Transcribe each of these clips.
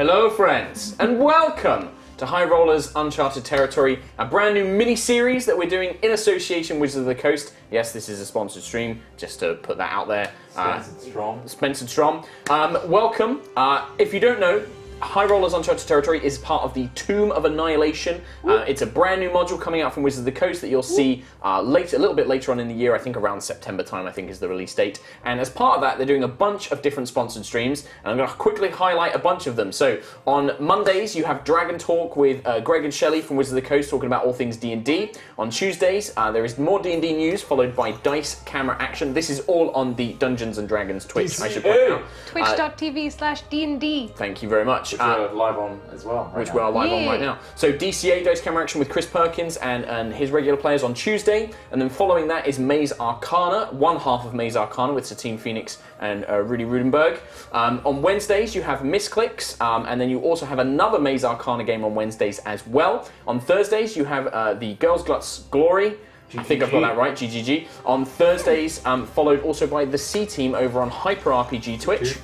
Hello friends, and welcome to High Rollers Uncharted Territory, a brand new mini-series that we're doing in association with Wizards of the Coast. Yes, this is a sponsored stream, just to put that out there. Sponsored Strom. Welcome. If you don't know, High Rollers Uncharted Territory is part of the Tomb of Annihilation. It's a brand new module coming out from Wizards of the Coast that you'll see a little bit later on in the year. I think around September time, I think is the release date. And as part of that, they're doing a bunch of different sponsored streams, and I'm going to quickly highlight a bunch of them. So on Mondays, you have Dragon Talk with Greg and Shelley from Wizards of the Coast talking about all things D&D. On Tuesdays, there is more D&D news followed by Dice Camera Action. This is all on the Dungeons and Dragons Twitch, I should point out. Twitch.tv/D&D. Thank you very much. Which we're live on as well. We are live on right now. So DCA, Dice Camera Action with Chris Perkins and his regular players on Tuesday. And then following that is Maze Arcana, one half of Maze Arcana with Satine Phoenix and Rudy Rudenberg. On Wednesdays, you have Misclicks, and then you also have another Maze Arcana game on Wednesdays as well. On Thursdays, you have the Girls Gluts Glory. I think I've got that right, GGG. On Thursdays, followed also by the C Team over on Hyper RPG Twitch.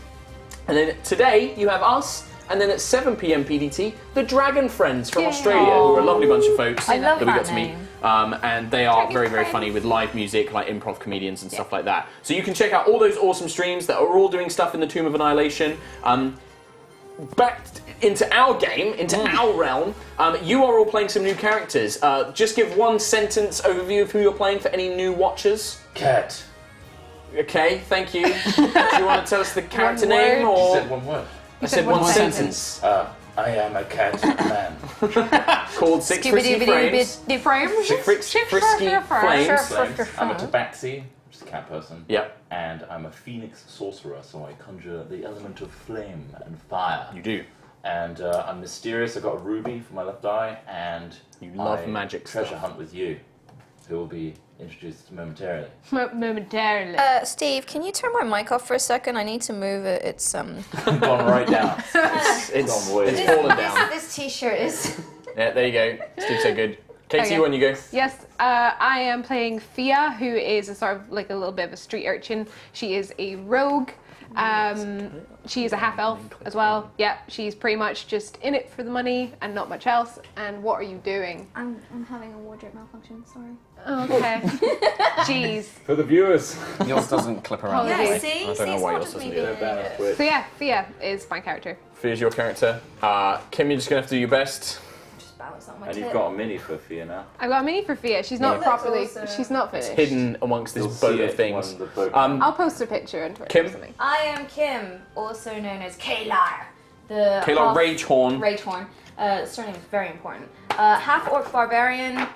And then today, you have us. And then at 7 p.m. PDT, the Dragon Friends from Australia, who are a lovely bunch of folks that we got to meet. And they are very, very funny with live music, like improv comedians and stuff like that. So you can check out all those awesome streams that are all doing stuff in the Tomb of Annihilation. Back into our game, into our realm, you are all playing some new characters. Just give one sentence overview of who you're playing for any new watchers. Cat. Okay, thank you. Do you want to tell us the character name? Or? You said one word. I said one sentence. I am a cat man. Called Six Frisky Frames. Frisky Flames. I'm a tabaxi, just a cat person. Yep. And I'm a phoenix sorcerer, so I conjure the element of flame and fire. You do. And I'm mysterious. I got a ruby for my left eye, and you love magic treasure stuff. Hunt with you, who will be introduced momentarily. Momentarily. Steve, can you turn my mic off for a second? I need to move it. It's Gone right down. It's fallen down. This t-shirt is. Yeah, there you go. Steve's so good. Katie, Okay. when you go. Yes, I am playing Fia, who is a sort of like a little bit of a street urchin. She is a rogue. She is a half elf as well. Yeah, she's pretty much just in it for the money and not much else. And what are you doing? I'm having a wardrobe malfunction, sorry. Okay. Jeez. For the viewers. Yours doesn't clip around. Yeah, anyway. see? I don't know why yours doesn't do that. So yeah, Fia is my character. Fia's your character. Kim, you're just going to have to do your best. Just balance on my And tip. you've got a mini for Fia now. I've got a mini for Fia. She's not Yeah. properly. That's awesome. She's not finished. Hidden amongst this You'll boat see of it things. when the boat I'll post a picture on Twitter Kim? or something. I am Kim, also known as Kalar. The Kalar half- Ragehorn. Ragehorn. Surname is very important. Half orc barbarian.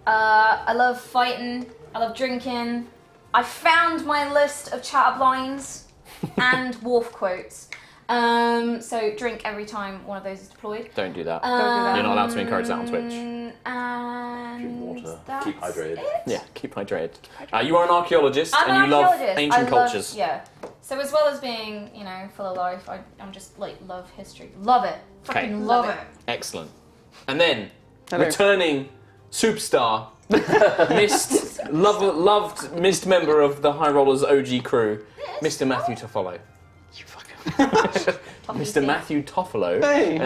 I love fighting. I love drinking. I found my list of chat lines and wolf quotes. So drink every time one of those is deployed. Don't do that. Don't do that. You're not allowed to encourage that on Twitch. And Drink water. that's Keep hydrated. it. Yeah, keep hydrated. You are an archaeologist I'm and an you love archaeologist. ancient I love- cultures. Yeah. So as well as being, full of life, I'm just like love history. Love it. Okay. Fucking love it. Excellent. And then, Hello. returning superstar, loved missed member of the High Rollers OG crew, Mr. Matthew Toffolo. You fucking. Mr. Matthew Toffolo. Hey.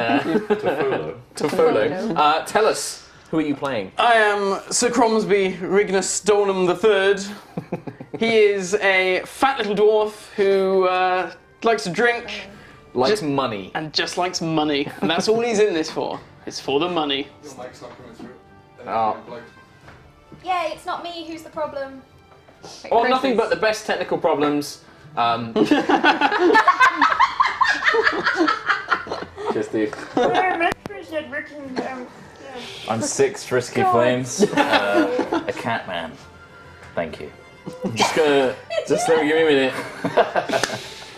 Toffolo. Tell us, who are you playing? I am Sir Cromsby Rignus Stoneham III. He is a fat little dwarf who likes to drink Likes money. and just likes money. And that's all he's in this for. It's for the money. Your mic's not coming through. Oh. Yay, it's not me who's the problem. Oh, nothing but the best technical problems. Cheers, Steve. I'm Six Frisky Flames, a cat man. Thank you. Just let me give me a minute.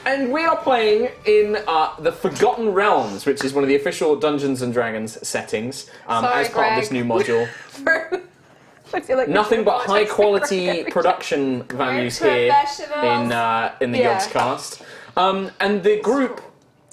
And we are playing in the Forgotten Realms, which is one of the official Dungeons and Dragons settings, Sorry, as part of this Greg. new module. Nothing but high quality production values here in the Yogs cast. And the group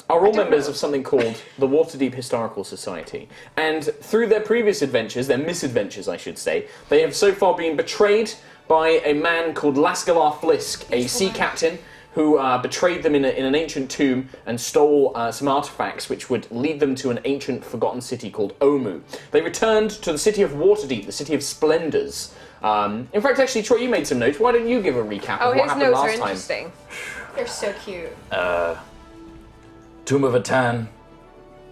are all members of something called the Waterdeep Historical Society. And through their previous adventures, their misadventures I should say, they have so far been betrayed by a man called Lascalar Flisk, a sea captain who betrayed them in an ancient tomb and stole some artifacts which would lead them to an ancient forgotten city called Omu. They returned to the city of Waterdeep, the city of splendors. In fact, actually, Troy, you made some notes. Why don't you give a recap of what his happened notes are last time? interesting. They're so cute. Tomb of Atan.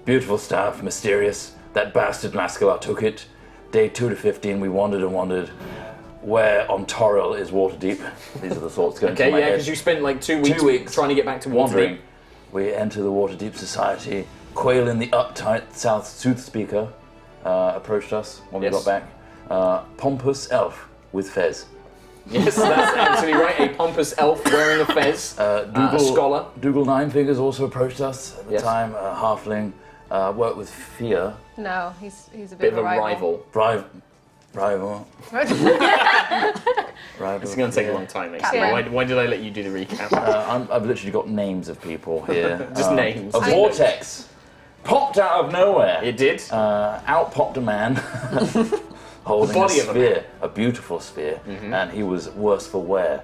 Beautiful stuff, mysterious. That bastard Lascalar took it. Day 2 to 15, we wandered and wandered. Where on Toril is Waterdeep? These are the thoughts going through my head. Because you spent like 2 weeks trying to get back to wandering. Waterdeep. We enter the Waterdeep Society. Quailin, the uptight South Soothspeaker, approached us when we got back. Pompous elf with fez. Yes, that's absolutely right. A pompous elf wearing a fez. A scholar. Dougal Ninefingers also approached us at the time. Halfling. Worked with Fia. No, he's a Bit of a rival. Rival. It's going to take a long time next time. Why did I let you do the recap? I've literally got names of people here. Just names. A vortex popped out of nowhere. It did. Out popped a man holding body a of a sphere, a beautiful sphere, and he was worse for wear.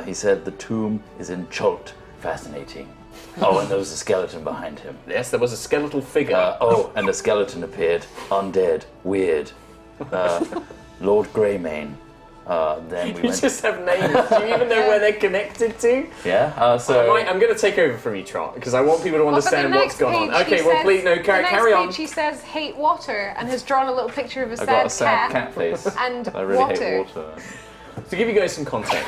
He said the tomb is in Chult. Fascinating. Oh, and there was a skeleton behind him. Yes, there was a skeletal figure. And a skeleton appeared. Undead. Weird. Lord Greymane. Then we You went... just have names. Do you even know where they're connected to? Yeah, I'm going to take over from you, Trot, because I want people to understand what's going on. Okay, well, please, no, carry on. She says hate water and has drawn a little picture of a I've got a sad cat cat face. and I really water. hate water. To give you guys some context,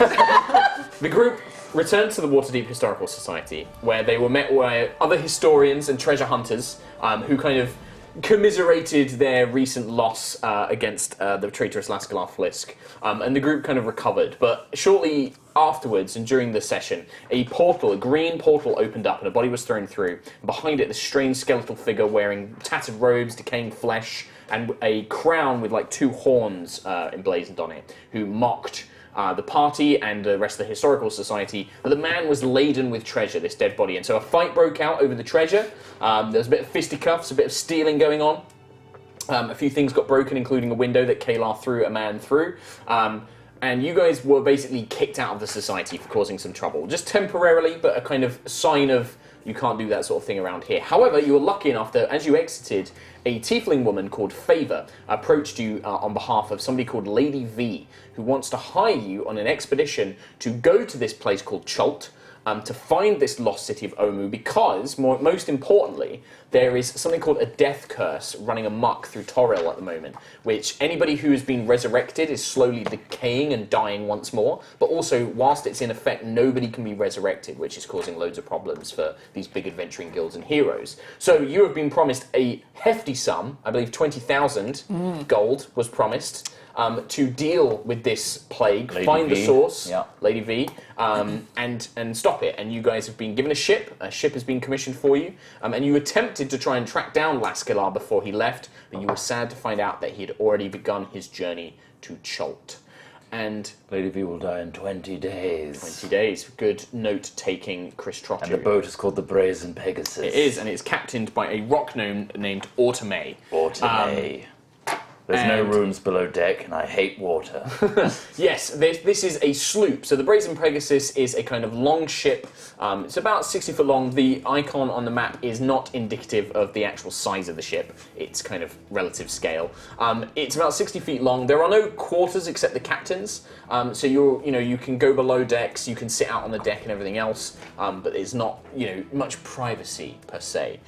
the group returned to the Waterdeep Historical Society, where they were met by other historians and treasure hunters who kind of commiserated their recent loss against the traitorous Lascalar Flisk, and the group kind of recovered. But shortly afterwards, and during the session, a green portal opened up and a body was thrown through. And behind it, this strange skeletal figure wearing tattered robes, decaying flesh, and a crown with like 2 horns emblazoned on it, who mocked the party and the rest of the historical society, but the man was laden with treasure, this dead body, and so a fight broke out over the treasure. There was a bit of fisticuffs, a bit of stealing going on. A few things got broken, including a window that Kalar threw a man through. And you guys were basically kicked out of the society for causing some trouble. Just temporarily, but a kind of sign of you can't do that sort of thing around here. However, you were lucky enough that as you exited, a tiefling woman called Favor approached you on behalf of somebody called Lady V, who wants to hire you on an expedition to go to this place called Chult, to find this lost city of Omu, because, most importantly, there is something called a death curse running amok through Toril at the moment, which anybody who has been resurrected is slowly decaying and dying once more, but also, whilst it's in effect, nobody can be resurrected, which is causing loads of problems for these big adventuring guilds and heroes. So you have been promised a hefty sum, I believe 20,000 gold was promised, to deal with this plague, find the source, Lady V, and stop it. And you guys have been given a ship has been commissioned for you, and you attempted to try and track down Lascalar before he left, but you were sad to find out that he had already begun his journey to Chult. And Lady V will die in 20 days. 20 days. Good note-taking, Chris Trotter. And the boat is called the Brazen Pegasus. It is, and it's captained by a rock gnome named Automay. Automay. There's no rooms below deck, and I hate water. Yes, this is a sloop. So the Brazen Pegasus is a kind of long ship. It's about 60 foot long. The icon on the map is not indicative of the actual size of the ship. It's kind of relative scale. It's about 60 feet long. There are no quarters except the captain's. So you can go below decks, you can sit out on the deck and everything else, but there's not much privacy per se.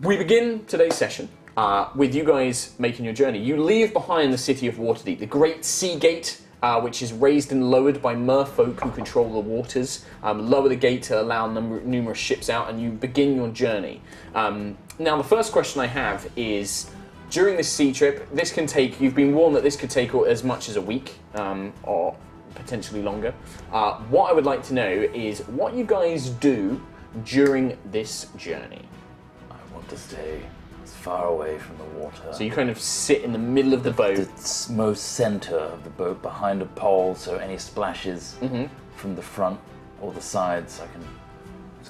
We begin today's session with you guys making your journey. You leave behind the city of Waterdeep, the Great Sea Gate, which is raised and lowered by merfolk who control the waters. Lower the gate to allow numerous ships out, and you begin your journey. Now, the first question I have is, during this sea trip, you've been warned that this could take as much as a week, or potentially longer. What I would like to know is what you guys do during this journey. I want to stay far away from the water. So you kind of sit in the middle of the boat. The most center of the boat, behind a pole, so any splashes from the front or the sides,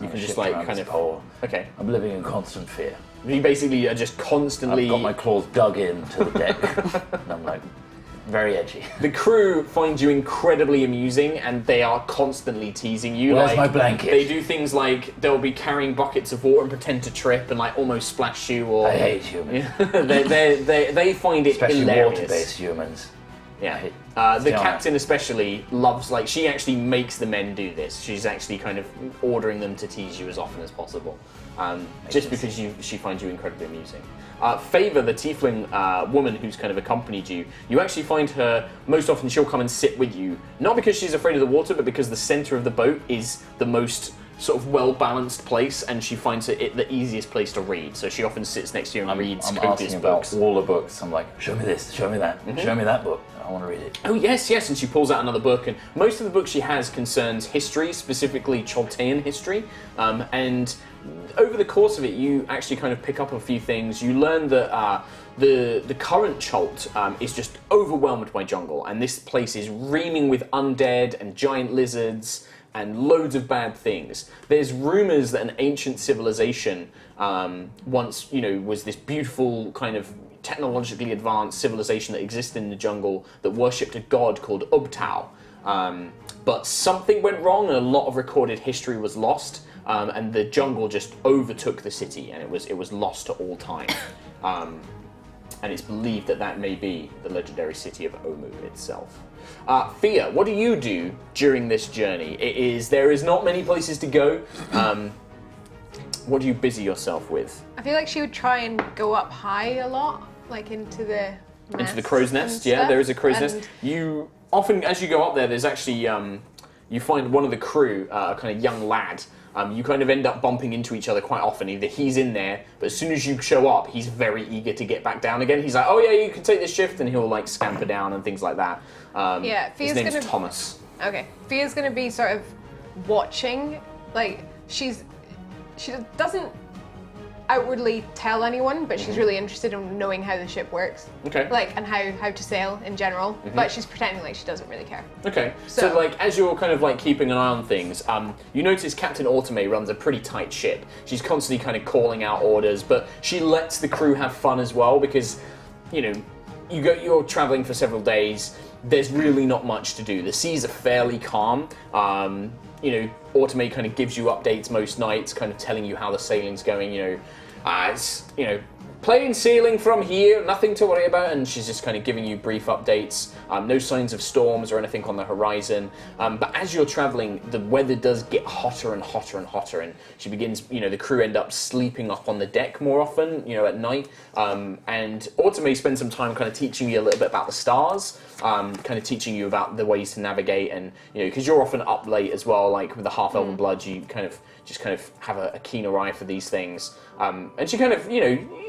you can just like kind of pole. Okay. I'm living in constant fear. You basically are just constantly. I've got my claws dug into the deck, and I'm like, Very edgy. The crew find you incredibly amusing, and they are constantly teasing you. Where's my blanket? They do things like they'll be carrying buckets of water and pretend to trip and like almost splash you. Or I hate humans. they find it Especially hilarious. water-based humans. Yeah. hate- The Yeah. captain especially loves, like, she actually makes the men do this. She's actually kind of ordering them to tease you as often as possible, just because she finds you incredibly amusing. Favor, the tiefling woman who's kind of accompanied you, you actually find her, most often she'll come and sit with you, not because she's afraid of the water, but because the center of the boat is the most sort of well-balanced place, and she finds it the easiest place to read. So she often sits next to you and reads I'm copious asking books. about all the books. I'm like, show me this, show me that, show me that book. I want to read it. Oh yes, and she pulls out another book, and most of the books she has concerns history, specifically Chaldean history, and over the course of it, you actually kind of pick up a few things. You learn that the current Chult is just overwhelmed by jungle, and this place is reaming with undead and giant lizards and loads of bad things. There's rumors that an ancient civilization once, was this beautiful kind of technologically advanced civilization that existed in the jungle that worshipped a god called Ubtao. But something went wrong, and a lot of recorded history was lost, and the jungle just overtook the city, and it was lost to all time. And it's believed that may be the legendary city of Omu itself. Fia, what do you do during this journey? There is not many places to go. What do you busy yourself with? I feel like she would try and go up high a lot, like into the Into the crow's nest, yeah, there is a crow's nest. You often, as you go up there, there's actually, you find one of the crew, a kind of young lad. You kind of end up bumping into each other quite often. Either he's in there, but as soon as you show up, he's very eager to get back down again. He's like, oh yeah, you can take this shift, and he'll like scamper down and things like that. Yeah, his Fia's name's gonna- Thomas. Okay, Fia's gonna be sort of watching, like she doesn't outwardly tell anyone, but she's really interested in knowing how the ship works. Okay. Like, and how to sail in general, but she's pretending like she doesn't really care. Okay, so like as you're kind of like keeping an eye on things, you notice Captain Automate runs a pretty tight ship. She's constantly kind of calling out orders, but she lets the crew have fun as well because, you're traveling for several days. There's really not much to do. The seas are fairly calm. Automate kind of gives you updates most nights, kind of telling you how the sailing's going. It's plain sailing from here, nothing to worry about, and she's just kind of giving you brief updates. No signs of storms or anything on the horizon. But as you're traveling, the weather does get hotter and hotter and hotter, and she begins, the crew end up sleeping up on the deck more often, at night. And Automate spends some time kind of teaching you a little bit about the stars, kind of teaching you about the ways to navigate, and, because you're often up late as well, like with the half-elven blood, you kind of have a keener eye for these things. And she kind of,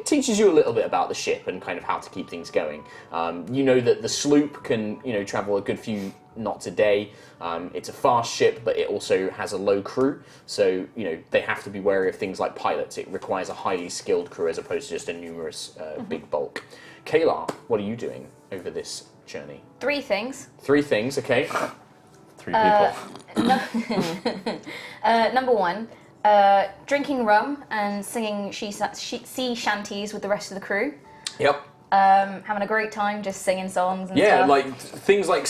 teaches you a little bit about the ship and kind of how to keep things going. You know that the sloop can, travel a good few knots a day. It's a fast ship, but it also has a low crew. So, they have to be wary of things like pilots. It requires a highly skilled crew as opposed to just a numerous big bulk. Kayla, what are you doing over this journey? 3 things. 3 things, okay. 3 people. Number 1, drinking rum and singing sea shanties with the rest of the crew. Yep. Having a great time just singing songs and Yeah, stuff. like things like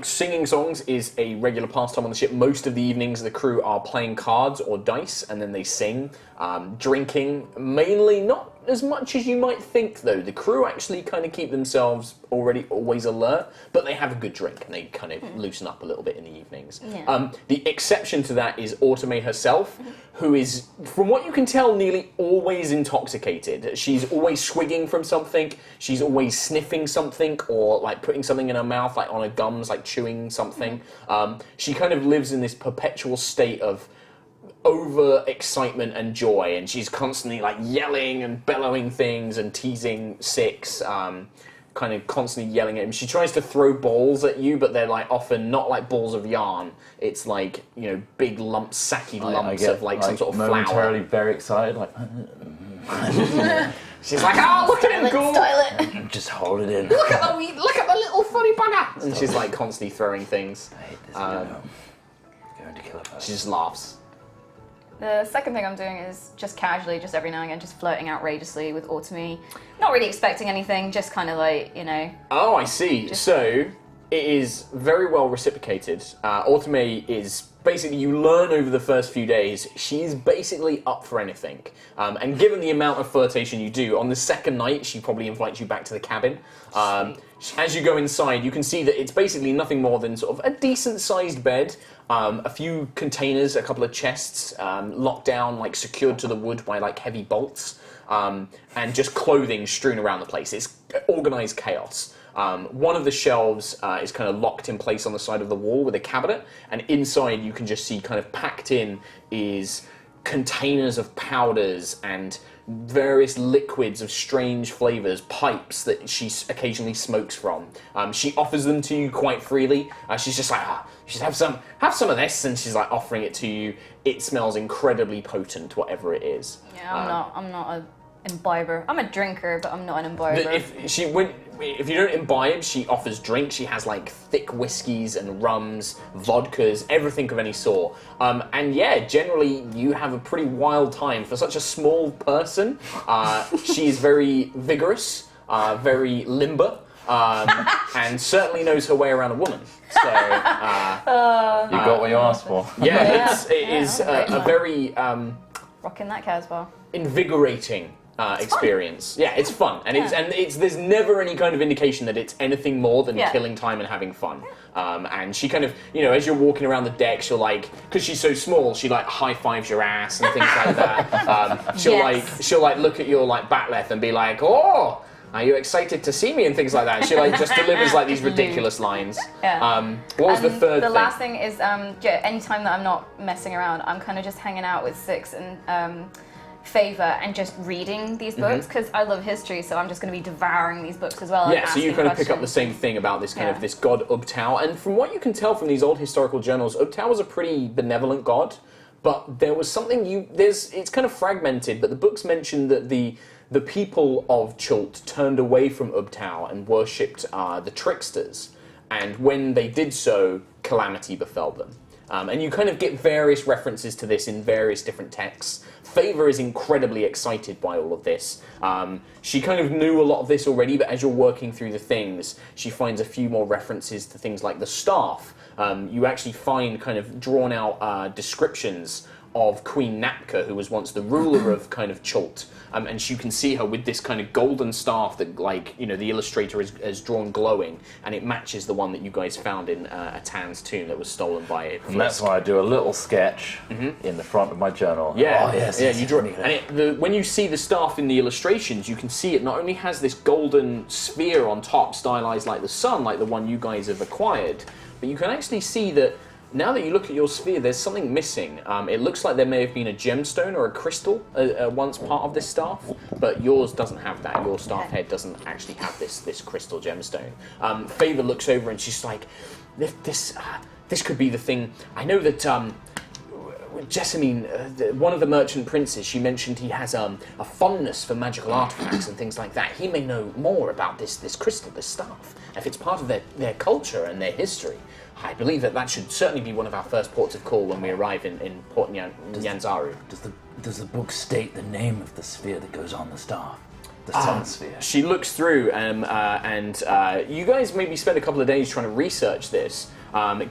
singing songs is a regular pastime on the ship. Most of the evenings, the crew are playing cards or dice, and then they sing. Drinking, mainly not as much as you might think, though. The crew actually kind of keep themselves always alert, but they have a good drink and they kind of loosen up a little bit in the evenings. Yeah. The exception to that is Automate herself, who is, from what you can tell, nearly always intoxicated. She's always swigging from something, she's always sniffing something, or like putting something in her mouth, like on her gums, like chewing something. She kind of lives in this perpetual state of over excitement and joy, and she's constantly like yelling and bellowing things and teasing Six, kind of constantly yelling at him. She tries to throw balls at you, but they're like often not like balls of yarn. It's like, big lumps, sacky lumps of like some sort of momentarily flour. very excited, like She's like, oh, look at him go! just hold it in. Look at the little funny bugger! And she's like constantly throwing things. I hate this. Going to kill her first. She just laughs. The second thing I'm doing is just casually, just every now and again, just flirting outrageously with Automy. Not really expecting anything, just kind of like, you know. Oh, I see. So it is very well reciprocated. Automy is basically, you learn over the first few days, she's basically up for anything. And given the amount of flirtation you do, on the second night, she probably invites you back to the cabin. As you go inside, you can see that it's basically nothing more than sort of a decent-sized bed, a few containers, a couple of chests, locked down, like secured to the wood by like heavy bolts, and just clothing strewn around the place. It's organized chaos. One of the shelves is kind of locked in place on the side of the wall with a cabinet, and inside you can just see kind of packed in is containers of powders and various liquids of strange flavors, pipes that she occasionally smokes from. She offers them to you quite freely. She's just like, you should have some of this, and she's like offering it to you. It smells incredibly potent, whatever it is. Yeah, I'm not an imbiber. I'm a drinker, but I'm not an imbiber. If you don't imbibe, she offers drinks. She has like thick whiskies and rums, vodkas, everything of any sort. And yeah, generally you have a pretty wild time for such a small person. She is very vigorous, very limber, and certainly knows her way around a woman. So You got what you asked for. yeah, it is a very Rocking that Casbah. invigorating experience. Yeah, it's fun, and there's never any kind of indication that it's anything more than killing time and having fun. And she kind of, as you're walking around the deck, she'll like, because she's so small, she like high fives your ass and things like that. She'll look at your like batleth and be like, "Oh, are you excited to see me?" and things like that. And she like just delivers like these ridiculous lines. Yeah. What was the third The thing? last thing is anytime that I'm not messing around, I'm kind of just hanging out with Six and Favor and just reading these books because I love history, so I'm just going to be devouring these books as well. Yeah, so you kind of pick up the same thing about this kind of this god Ubtao, and from what you can tell from these old historical journals, Ubtao was a pretty benevolent god, but there was something it's kind of fragmented, but the books mention that the people of Chult turned away from Ubtao and worshipped the tricksters, and when they did so, calamity befell them. And you kind of get various references to this in various different texts. Favor is incredibly excited by all of this. She kind of knew a lot of this already, but as you're working through the things, she finds a few more references to things like the staff. You actually find kind of drawn out descriptions of Queen Napka, who was once the ruler of kind of Chult. And you can see her with this kind of golden staff that, like, the illustrator has drawn glowing, and it matches the one that you guys found in Atan's tomb that was stolen by it. And that's why I do a little sketch in the front of my journal. Yeah, oh, yes, you draw it. And when you see the staff in the illustrations, you can see it not only has this golden sphere on top, stylized like the sun, like the one you guys have acquired, but you can actually see that now that you look at your sphere, there's something missing. It looks like there may have been a gemstone or a crystal once part of this staff, but yours doesn't have that. Your staff head doesn't actually have this crystal gemstone. Favor looks over and she's like, this could be the thing. I know that Jessamine, one of the merchant princes, she mentioned he has a fondness for magical artifacts and things like that. He may know more about this crystal, this staff. If it's part of their culture and their history, I believe that should certainly be one of our first ports of call when we arrive in Port Nyanzaru. Does the book state the name of the sphere that goes on the staff? The sun sphere. She looks through and you guys maybe spend a couple of days trying to research this.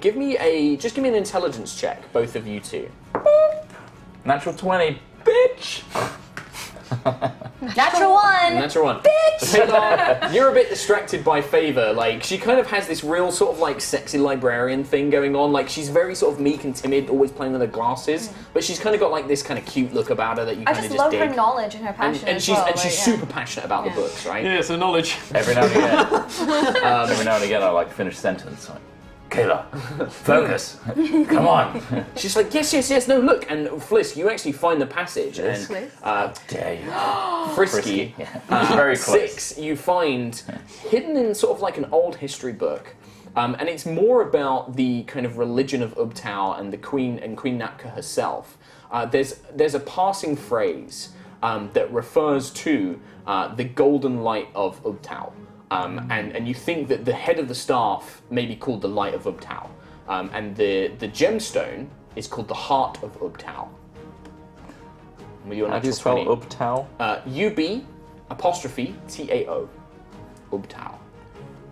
Give me an intelligence check, both of you two. Natural 20, bitch! Natural one. Natural one. Bitch! You're a bit distracted by Favor. Like, she kind of has this real sort of like sexy librarian thing going on. Like, she's very sort of meek and timid, always playing with her glasses. But she's kind of got like this kind of cute look about her that you kind of just dig. I just love her knowledge and her passion. And she's super passionate about the books, right? Yeah, so knowledge. Every now and again, I like finish sentence. Like, Kayla, focus. Come on. She's like, yes, no, look. And Flisk, you actually find the passage. Yes. And Dare you. Frisky, Very close. 6, you find hidden in sort of like an old history book. And it's more about the kind of religion of Ubtao and the Queen and Queen Napka herself. There's a passing phrase that refers to the golden light of Ubtao. And you think that the head of the staff may be called the Light of Ubtao. And the gemstone is called the Heart of Ubtao. With your How do you natural spell 20. Ubtao? UB''Tao. Ubtao.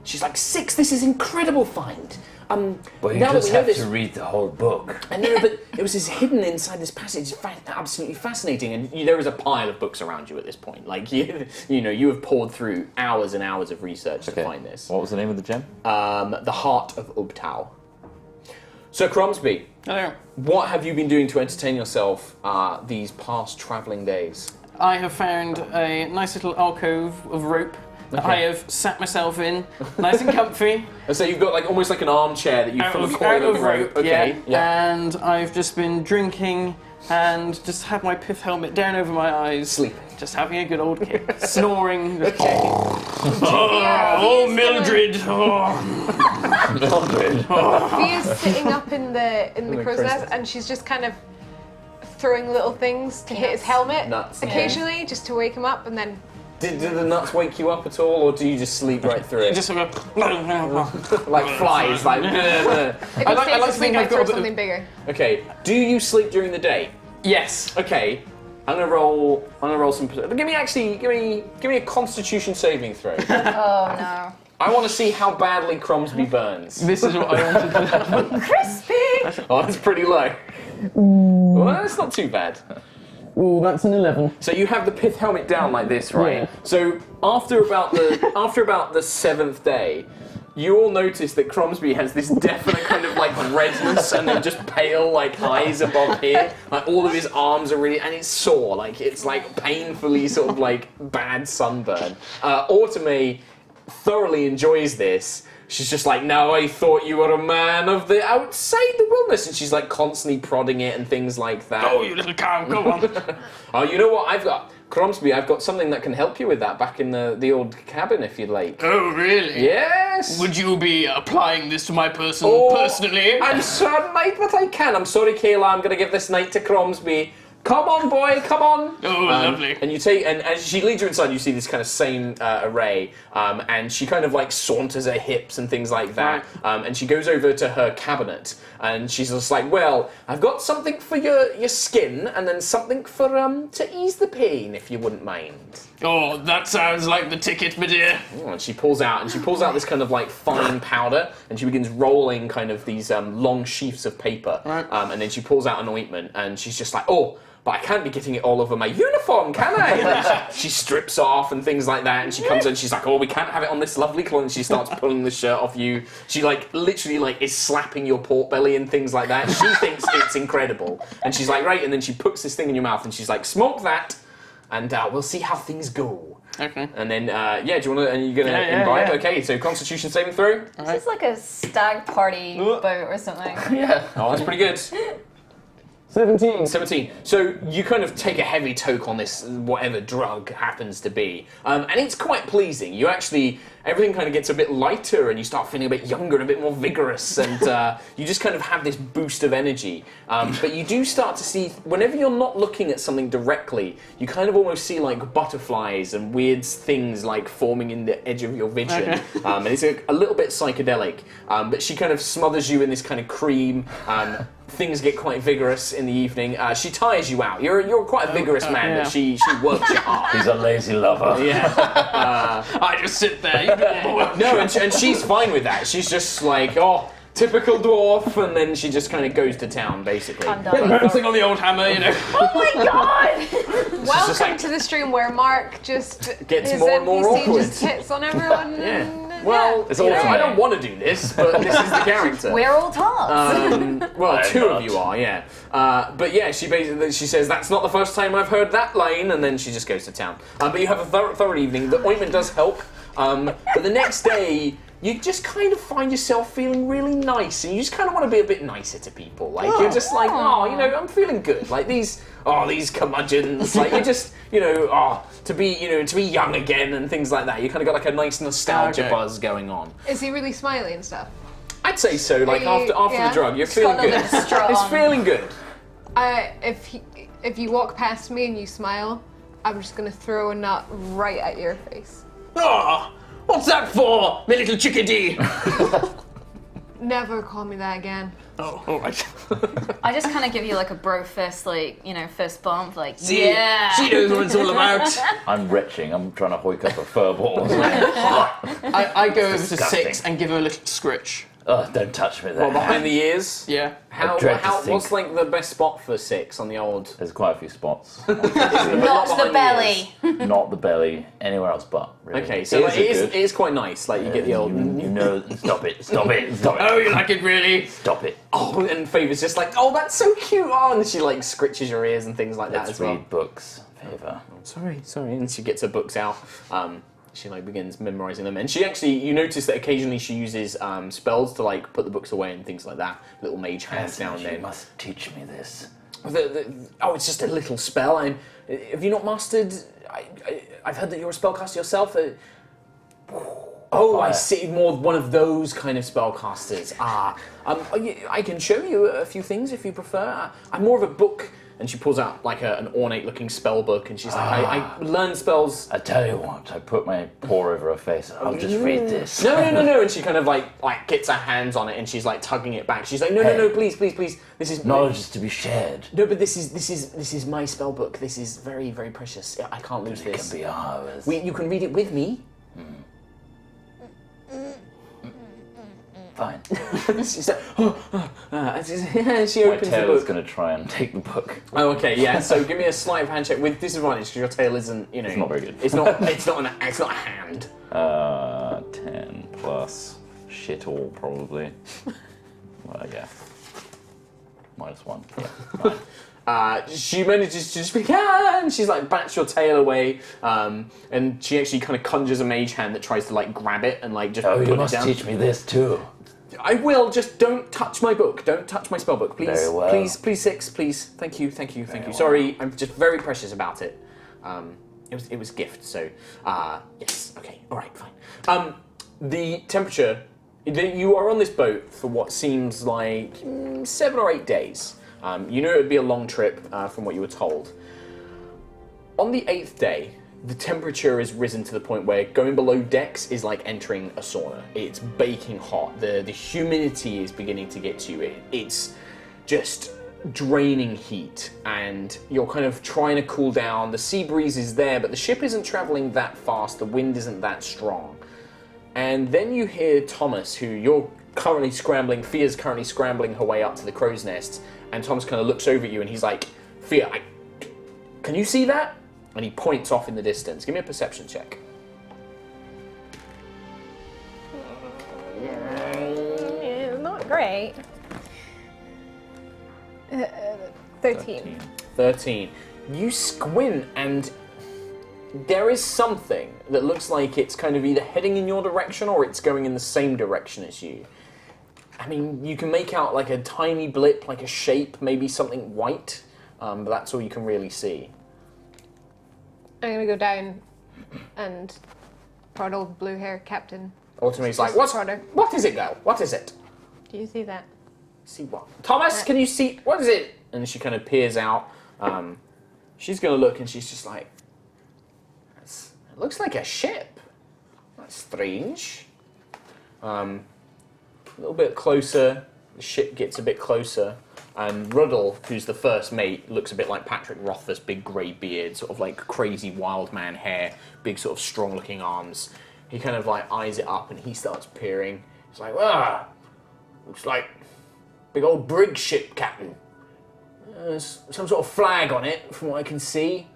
She's like, 6, this is incredible find. Well, you now that just we know have this, to read the whole book. I know, but it was this hidden inside this passage. Absolutely fascinating, and there is a pile of books around you at this point. Like you have poured through hours and hours of research to find this. What was the name of the gem? The Heart of Ubtao. So Cromsby, Hello. what have you been doing to entertain yourself these past travelling days? I have found a nice little alcove of rope that I have sat myself in, nice and comfy. And so you've got like almost like an armchair that you out full of, of coil out of rope. yeah. Okay. And I've just been drinking and just had my pith helmet down over my eyes. Sleeping. Just having a good old kick. Snoring. Just, Oh, Mildred! Oh. Mildred. Fia's sitting up in the crow's nest, and she's just kind of throwing little things to hit his helmet Nuts. occasionally, just to wake him up, and then Did the nuts wake you up at all, or do you just sleep right through it? Just sort of, Like flies, like. if he like stays to think asleep, I I've got throw a bit of- something bigger. Okay. Do you sleep during the day? yes. Okay. I'm gonna roll some. Give me a Constitution saving throw. Oh no. I want to see how badly Cromsby burns. This is what I wanted to happen. Crispy! Oh, that's pretty low. Well, that's not too bad. Ooh, that's an 11. So you have the pith helmet down like this, right? Yeah. So after about the 7th day, you all notice that Cromsby has this definite kind of like redness and then just pale like eyes above here. Like all of his arms are really, and it's sore. Like it's like painfully sort of like bad sunburn. Autumn thoroughly enjoys this. She's just like, no, I thought you were a man of the outside the wilderness, and she's like constantly prodding it and things like that. Oh, you little cow, go on. Oh, you know what? I've got Cromsby. I've got something that can help you with that back in the old cabin, if you'd like. Oh, really? Yes. Would you be applying this to my person Oh, personally? I'm sorry, mate, but I can. I'm sorry, Kayla. I'm gonna give this night to Cromsby. Come on, boy, come on. Oh, lovely. And you take, and as she leads you inside, you see this kind of same array, and she kind of like saunters her hips and things like that, and she goes over to her cabinet, and she's just like, well, I've got something for your skin, and then something for to ease the pain, if you wouldn't mind. Oh, that sounds like the ticket, my dear. Oh, and she pulls out this kind of like fine powder, and she begins rolling kind of these long sheafs of paper, and then she pulls out an ointment, and she's just like, oh, but I can't be getting it all over my uniform, can I? And then she strips off and things like that, and she comes in, she's like, oh, we can't have it on this lovely cloth, and she starts pulling the shirt off you. She like literally like is slapping your pork belly and things like that. She thinks it's incredible, and she's like, right, and then she puts this thing in your mouth, and she's like, smoke that, and we'll see how things go. Okay. And then, do you want to, and you're going to imbibe? yeah. Okay, so Constitution saving throw? This is like a stag party boat or something. Yeah. Oh, that's pretty good. 17. So you kind of take a heavy toke on this, whatever drug happens to be, and it's quite pleasing. You actually, everything kind of gets a bit lighter, and you start feeling a bit younger and a bit more vigorous, and you just kind of have this boost of energy. But you do start to see, whenever you're not looking at something directly, you kind of almost see like butterflies and weird things like forming in the edge of your vision, and it's a little bit psychedelic. But she kind of smothers you in this kind of cream. Things get quite vigorous in the evening. She tires you out. You're quite a vigorous man, but she works you hard. He's a lazy lover. Yeah. I just sit there. You do all the work. No, and she's fine with that. She's just like, oh, typical dwarf, and then she just kind of goes to town, basically. I'm done. Bouncing on the old hammer, you know. Oh my god! Welcome just like- to the stream where Mark just Gets his more and more NPC awkward. just hits on everyone. Yeah. Well, It's you know, awesome. I don't want to do this, but this is the character. We're all tops. Well, I'm two of not. you are, yeah. But yeah, she says, that's not the first time I've heard that line, and then she just goes to town. But you have a thorough evening. The ointment does help. But the next day, you just kind of find yourself feeling really nice, and you just kind of want to be a bit nicer to people. Like, you're just like, oh, you know, I'm feeling good. Like, these curmudgeons. Like, you're just, you know, to be young again and things like that. You kind of got like a nice nostalgia buzz going on. Is he really smiley and stuff? I'd say so. Like, after yeah. the drug, you're Just feeling got a good. little strong. It's feeling good. If you walk past me and you smile, I'm just gonna throw a nut right at your face. Oh, what's that for, me little chickadee? Never call me that again. Oh, all right. I just kind of give you like a bro fist, like, fist bump, like, yeah. She knows what it's all about. I'm retching. I'm trying to hoik up a fur ball. I go over to Disgusting. 6 and give her a little scritch. Oh, don't touch me there. Well, behind the ears. Yeah. How? dread to think. What's like the best spot for 6 on the old? There's quite a few spots. Not behind the the belly. Not the belly. Anywhere else but. Really. Okay, so like, Ears are it good. is quite nice. Like you get the old. You know. Stop it. Stop it. Stop it. Oh, you like it really? Stop it. Oh, and Favour's just like, oh, that's so cute. Oh, and she like scritches your ears and things like that Let's as well. read books. Favor. Sorry. And she gets her books out. She like begins memorizing them, and she actually, you notice that occasionally she uses spells to like put the books away and things like that. Little mage hands now and You then. must teach me this. Oh, it's just a little spell. Have you not mastered? I've heard that you're a spellcaster yourself. Oh, I Fire. see. More one of those kind of spellcasters. I can show you a few things if you prefer. I'm more of a book. And she pulls out like an ornate-looking spell book, and she's like, I learn spells. I tell you what. I put my paw over her face. I'll just read this. No. And she kind of like gets her hands on it, and she's like tugging it back. She's like, no, please. This is Knowledge is to be shared. No, but this is my spell book. This is very, very precious. I can't lose It this. can be ours. You can read it with me. Fine. She's like, she My opens the tail is book. going to try and take the book. Oh, okay, yeah. So give me a sleight of hand check with disadvantage because your tail isn't, It's not very good. It's not. It's not a hand. 10 plus shit all probably. Well, yeah. -1. Yeah. Fine. She manages to just be, and she's like bats your tail away, and she actually kind of conjures a mage hand that tries to like grab it and like just Oh, put you it must down. teach me this too. I will. Just don't touch my book. Don't touch my spell book, please. Very well. Please, 6, please. Thank you. well. Sorry, I'm just very precious about it. It was a gift. So, yes. Okay. All right. Fine. The temperature. You are on this boat for what seems like 7 or 8 days. You know it would be a long trip from what you were told. On the 8th day, the temperature has risen to the point where going below decks is like entering a sauna. It's baking hot. The humidity is beginning to get to you. It's just draining heat, and you're kind of trying to cool down. The sea breeze is there, but the ship isn't traveling that fast. The wind isn't that strong. And then you hear Thomas, who you're currently scrambling. Fia's currently scrambling her way up to the crow's nest, and Thomas kind of looks over at you and he's like, Fia, can you see that? And he points off in the distance. Give me a perception check. Not great. 13. 13. You squint and there is something that looks like it's kind of either heading in your direction or it's going in the same direction as you. I mean, you can make out like a tiny blip, like a shape, maybe something white, but that's all you can really see. I'm gonna go down and prod old blue hair captain. Ultimately's like, Just prod her. what is it, girl? What is it? Do you see that? See what? Thomas, can you see? What is it? And she kind of peers out. She's going to look and she's just like, it looks like a ship. That's strange. A little bit closer. The ship gets a bit closer. And Ruddle, who's the first mate, looks a bit like Patrick Rothfuss, big grey beard, sort of like crazy wild man hair, big sort of strong looking arms. He kind of like eyes it up and he starts peering. He's like, looks like big old brig ship, Captain. There's some sort of flag on it, from what I can see.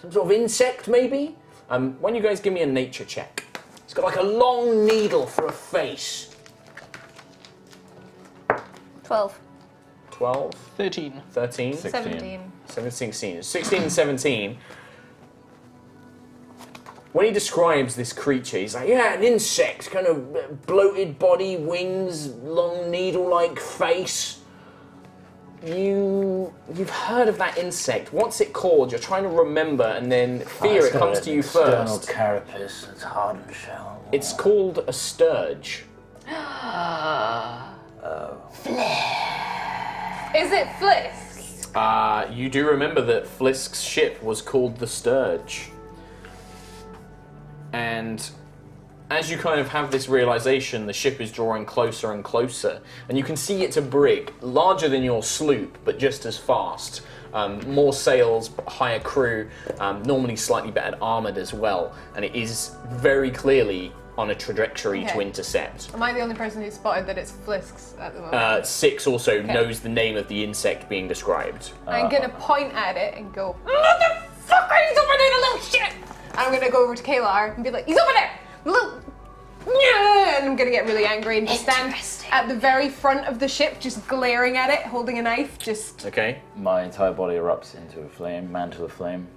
Some sort of insect, maybe? Why don't you guys give me a nature check? It's got like a long needle for a face. 12. 12, 13. 13, 17. 16. 16 and 17. When he describes this creature, he's like, yeah, an insect, kind of bloated body, wings, long needle-like face. You've heard of that insect. What's it called? You're trying to remember, and then fear it comes to you External first. carapace. It's hard and shell. It's called a sturge. Is it Flisk? You do remember that Flisk's ship was called the Sturge. And as you kind of have this realization, the ship is drawing closer and closer, and you can see it's a brig, larger than your sloop, but just as fast. More sails, higher crew, normally slightly better armored as well, and it is very clearly on a trajectory to intercept. Am I the only person who spotted that it's Flisks at the moment? Six also knows the name of the insect being described. I'm gonna point at it and go, motherfucker, he's over there, the little shit! I'm gonna go over to Kalar and be like, he's over there! Little... And I'm gonna get really angry and just stand at the very front of the ship, just glaring at it, holding a knife, just... Okay. My entire body erupts into a flame, mantle of flame.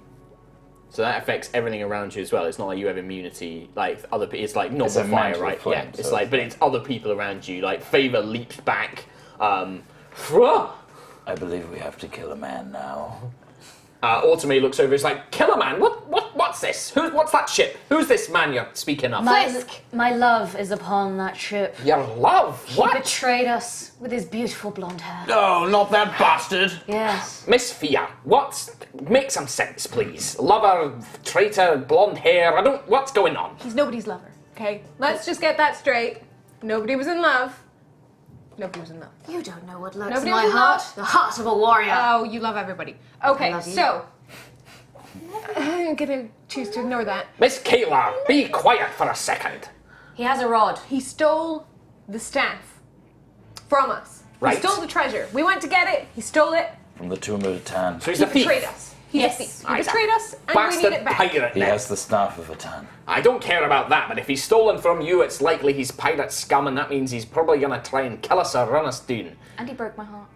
So that affects everything around you as well. It's not like you have immunity, like other people. It's like normal It's a fire, mantle right? of flame, Yeah. It's so like, but it's other people around you. Like Favor leaps back. Frah! I believe we have to kill a man now. Autome looks over. It's like, kill a man. What's this? What's that ship? Who's this man you're speaking of? My love is upon that ship. Your love? He What? betrayed us with his beautiful blonde hair. Oh, not that bastard. Yes. Miss Fia, make some sense, please. Lover, traitor, blonde hair. What's going on? He's nobody's lover, okay? Let's just get that straight. Nobody was in love. Nobody was in love. You don't know what lurks Nobody in my was in heart. love? The heart of a warrior. Oh, you love everybody. Okay, love you. so... I'm gonna choose to ignore that. Miss Kayla, be quiet for a second. He has a rod. He stole the staff from us. Right. He stole the treasure. We went to get it. He stole it. From the tomb of Tan. So he's He a thief. betrayed us. He's Yes. a thief. He betrayed us, and we Bastard need it back. pirate. He then. has the staff of Tan. I don't care about that, but if he's stolen from you, it's likely he's pirate scum, and that means he's probably gonna try and kill us or run us down. And he broke my heart.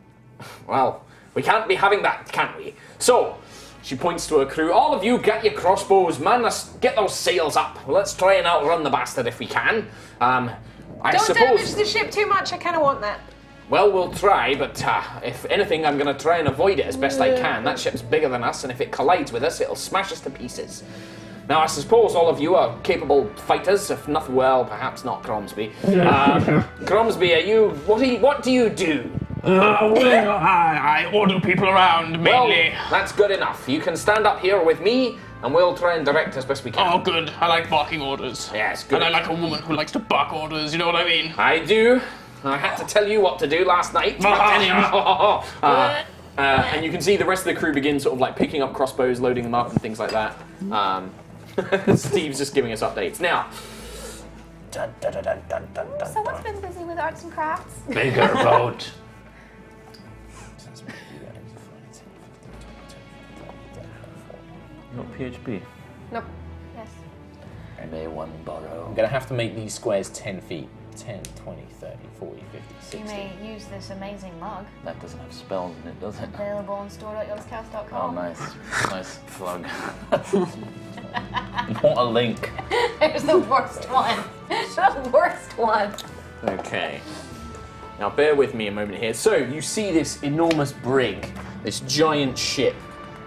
Well, we can't be having that, can we? So, she points to her crew. All of you, get your crossbows, man. Let's get those sails up. Let's try and outrun the bastard if we can. I Don't suppose. damage the ship too much. I kind of want that. Well, we'll try, but if anything, I'm going to try and avoid it as best I can. That ship's bigger than us, and if it collides with us, it'll smash us to pieces. Now, I suppose all of you are capable fighters, if not, well, perhaps not Cromsby. Cromsby, what do you do? Well, I order people around, Well, mainly. that's good enough. You can stand up here with me, and we'll try and direct as best we can. Oh, good. I like barking orders. Yes, good. And I like a woman who likes to bark orders, you know what I mean? I do. I had to tell you what to do last night. But anyhow, and you can see the rest of the crew begin sort of like picking up crossbows, loading them up, and things like that. Steve's just giving us updates now. Someone's been busy with arts and crafts. Bigger boat. Not PHP. Nope. Yes. I may one borrow. I'm gonna have to make these squares 10 feet. 10, 20, 30, 40, 50, 60. You may use this amazing mug. That doesn't have spells in it, does it? Available on store.yogscast.com. Oh, nice. Nice plug. What a link. There's the worst one. The worst one. Okay. Now bear with me a moment here. So you see this enormous brig, this giant ship,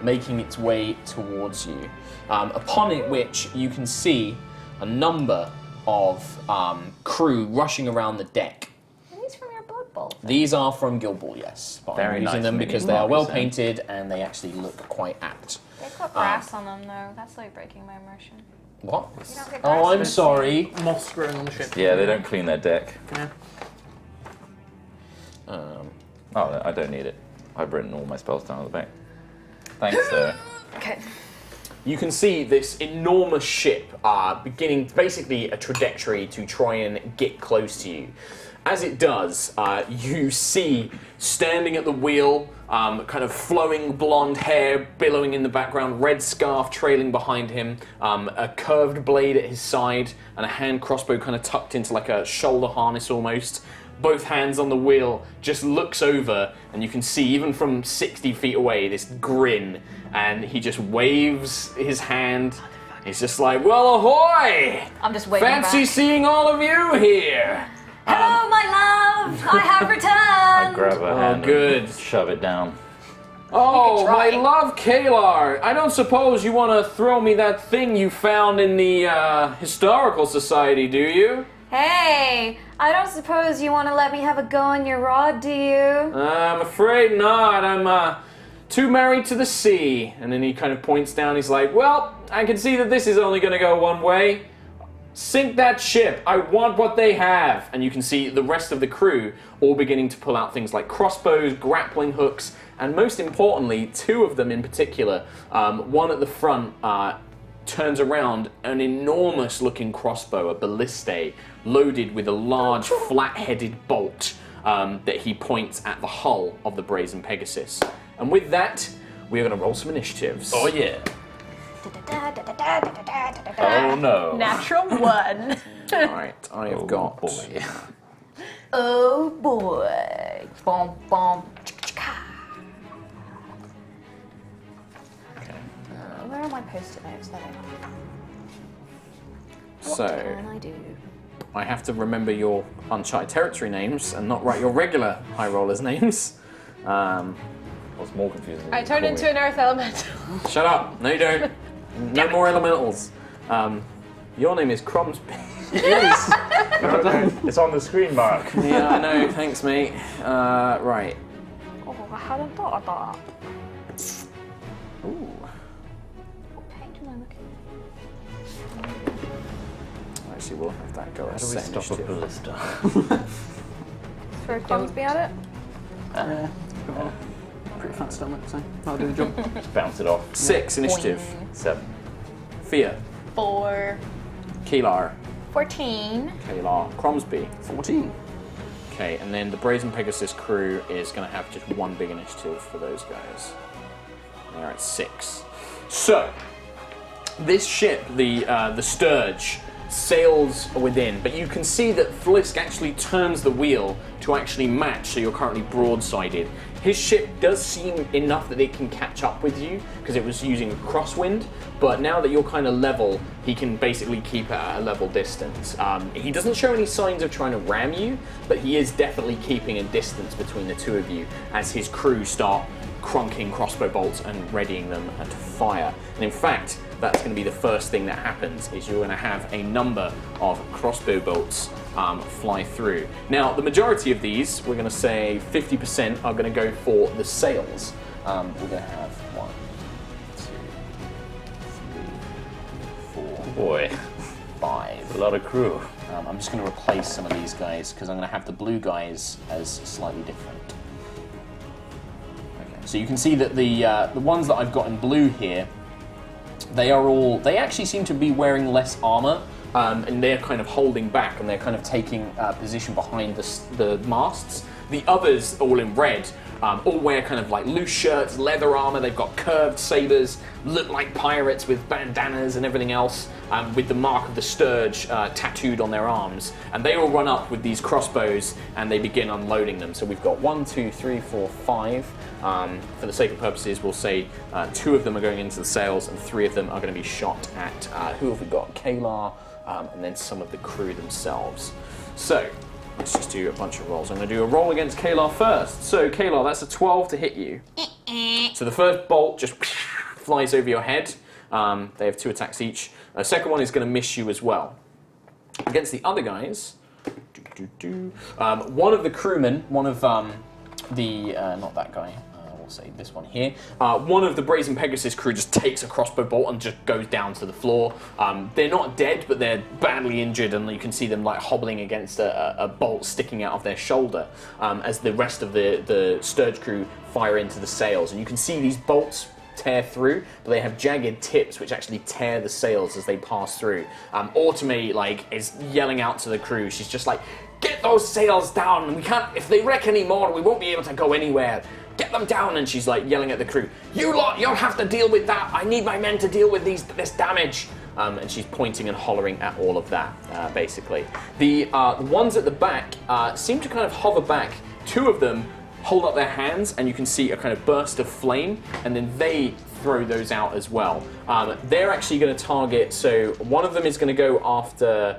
making its way towards you. Upon it which you can see a number of crew rushing around the deck. Are these from your Blood Bowl? These are from Guild Ball, yes. But Very I'm using nice them mini because they are mugs, well eh? painted and they actually look quite apt. They've got grass on them though. That's like breaking my immersion. What? You don't get Oh, grass I'm on sorry. Moss growing on the ship. Yeah, they don't clean their deck. Yeah. Oh, I don't need it. I've written all my spells down on the back. Thanks, though. Okay. You can see this enormous ship beginning basically a trajectory to try and get close to you. As it does, you see standing at the wheel, kind of flowing blonde hair billowing in the background, red scarf trailing behind him, a curved blade at his side, and a hand crossbow kind of tucked into like a shoulder harness almost. Both hands on the wheel, just looks over, and you can see, even from 60 feet away, this grin, and he just waves his hand. He's just like, well, ahoy! I'm just waving Fancy back. seeing all of you here! Hello, my love! I have returned! I grab her hand good. and shove it down. Oh, my try. love, Kalar! I don't suppose you want to throw me that thing you found in the Historical Society, do you? Hey, I don't suppose you want to let me have a go on your rod, do you? I'm afraid not. I'm too married to the sea. And then he kind of points down. He's like, well, I can see that this is only going to go one way. Sink that ship! I want what they have! And you can see the rest of the crew all beginning to pull out things like crossbows, grappling hooks, and most importantly, two of them in particular. One at the front turns around an enormous looking crossbow, a ballistae, loaded with a large flat-headed bolt that he points at the hull of the Brazen Pegasus. And with that, we're going to roll some initiatives. Oh yeah. Oh no. Natural 1. Alright, I have got... Boy. Oh boy. Bom, bom. Where are my post-it notes? There they are. What So, can I do? I have to remember your Uncharted territory names and not write your regular High Rollers names. What's more confusing? I turn into an earth elemental. Shut up! No, you don't. No more elementals. Your name is Cromsby. Yes. It's on the screen, Mark. Yeah, I know. Thanks, mate. Right. Oh, I hadn't thought of that. Ooh. What page am I looking Actually, we'll have that go How as do we set stop a initiative. ballista? Throw Cromsby at it. Yeah, got a pretty fat stomach, so I'll do the job. Just bounce it off. 6 initiative. 7. Fia. 4. Keelar. 14. Keelar. Cromsby. 14. Okay, and then the Brazen Pegasus crew is going to have just one big initiative for those guys. They're at 6. So, this ship, the Sturge, sails within, but you can see that Flisk actually turns the wheel to actually match, so you're currently broadsided. His ship does seem enough that it can catch up with you, because it was using a crosswind, but now that you're kind of level, he can basically keep at a level distance. He doesn't show any signs of trying to ram you, but he is definitely keeping a distance between the two of you as his crew start crunking crossbow bolts and readying them to fire. And in fact, that's going to be the first thing that happens, is you're going to have a number of crossbow bolts fly through. Now, the majority of these, we're going to say 50% are going to go for the sails. We're going to have 1, 2, 3, 4, Boy, 5. a lot of crew. I'm just going to replace some of these guys because I'm going to have the blue guys as slightly different. Okay, so you can see that the ones that I've got in blue here, they actually seem to be wearing less armor, and they're kind of holding back and they're kind of taking position behind the masts. The others, all in red, all wear kind of like loose shirts, leather armor, they've got curved sabers, look like pirates with bandanas and everything else, with the mark of the Sturge tattooed on their arms. And they all run up with these crossbows and they begin unloading them. So we've got 1, 2, 3, 4, 5. For the sake of purposes, we'll say 2 of them are going into the sails and 3 of them are going to be shot at, who have we got? Keelar, and then some of the crew themselves. So, let's just do a bunch of rolls. I'm going to do a roll against Keelar first. So, Keelar, that's a 12 to hit you. So the first bolt just flies over your head. They have 2 attacks each. The second one is going to miss you as well. Against the other guys, one of the crewmen, one of not that guy, we'll say this one here, one of the Brazen Pegasus crew just takes a crossbow bolt and just goes down to the floor. They're not dead, but they're badly injured, and you can see them like hobbling against a bolt sticking out of their shoulder as the rest of the Sturge crew fire into the sails. And you can see these bolts tear through, but they have jagged tips which actually tear the sails as they pass through. Automate is yelling out to the crew. She's just like, "Get those sails down! We can't. If they wreck anymore, we won't be able to go anywhere. Get them down!" And she's like yelling at the crew, "You lot, you'll have to deal with that. I need my men to deal with this damage." And she's pointing and hollering at all of that, basically. The ones at the back seem to kind of hover back. 2 of them hold up their hands, and you can see a kind of burst of flame, and then they throw those out as well. They're actually going to target, so one of them is going to go after...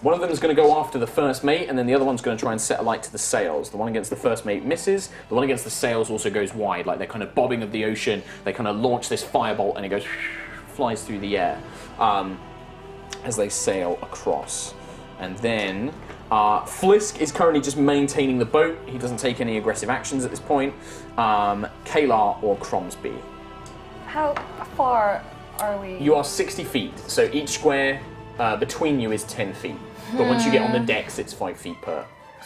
One of them is going to go after the first mate, and then the other one's going to try and set a light to the sails. The one against the first mate misses. The one against the sails also goes wide, like they're kind of bobbing of the ocean. They kind of launch this firebolt, and it goes flies through the air as they sail across. And then Flisk is currently just maintaining the boat. He doesn't take any aggressive actions at this point. Keelar or Cromsby. How far are we? You are 60 feet, so each square between you is 10 feet. But once you get on the decks, it's 5 feet per.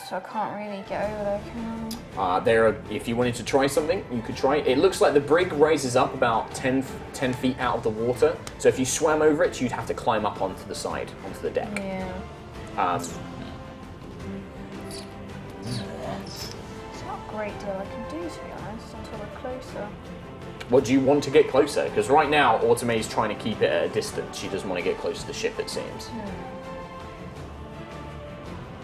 So I can't really get over there, can I? If you wanted to try something, you could try it. It looks like the brig raises up about 10 feet out of the water. So if you swam over it, you'd have to climb up onto the side, onto the deck. Yeah. Um, It's not a great deal I can do, to be honest, until we're closer. what do you want to get closer? Because right now, Autome's trying to keep it at a distance. She doesn't want to get close to the ship, it seems.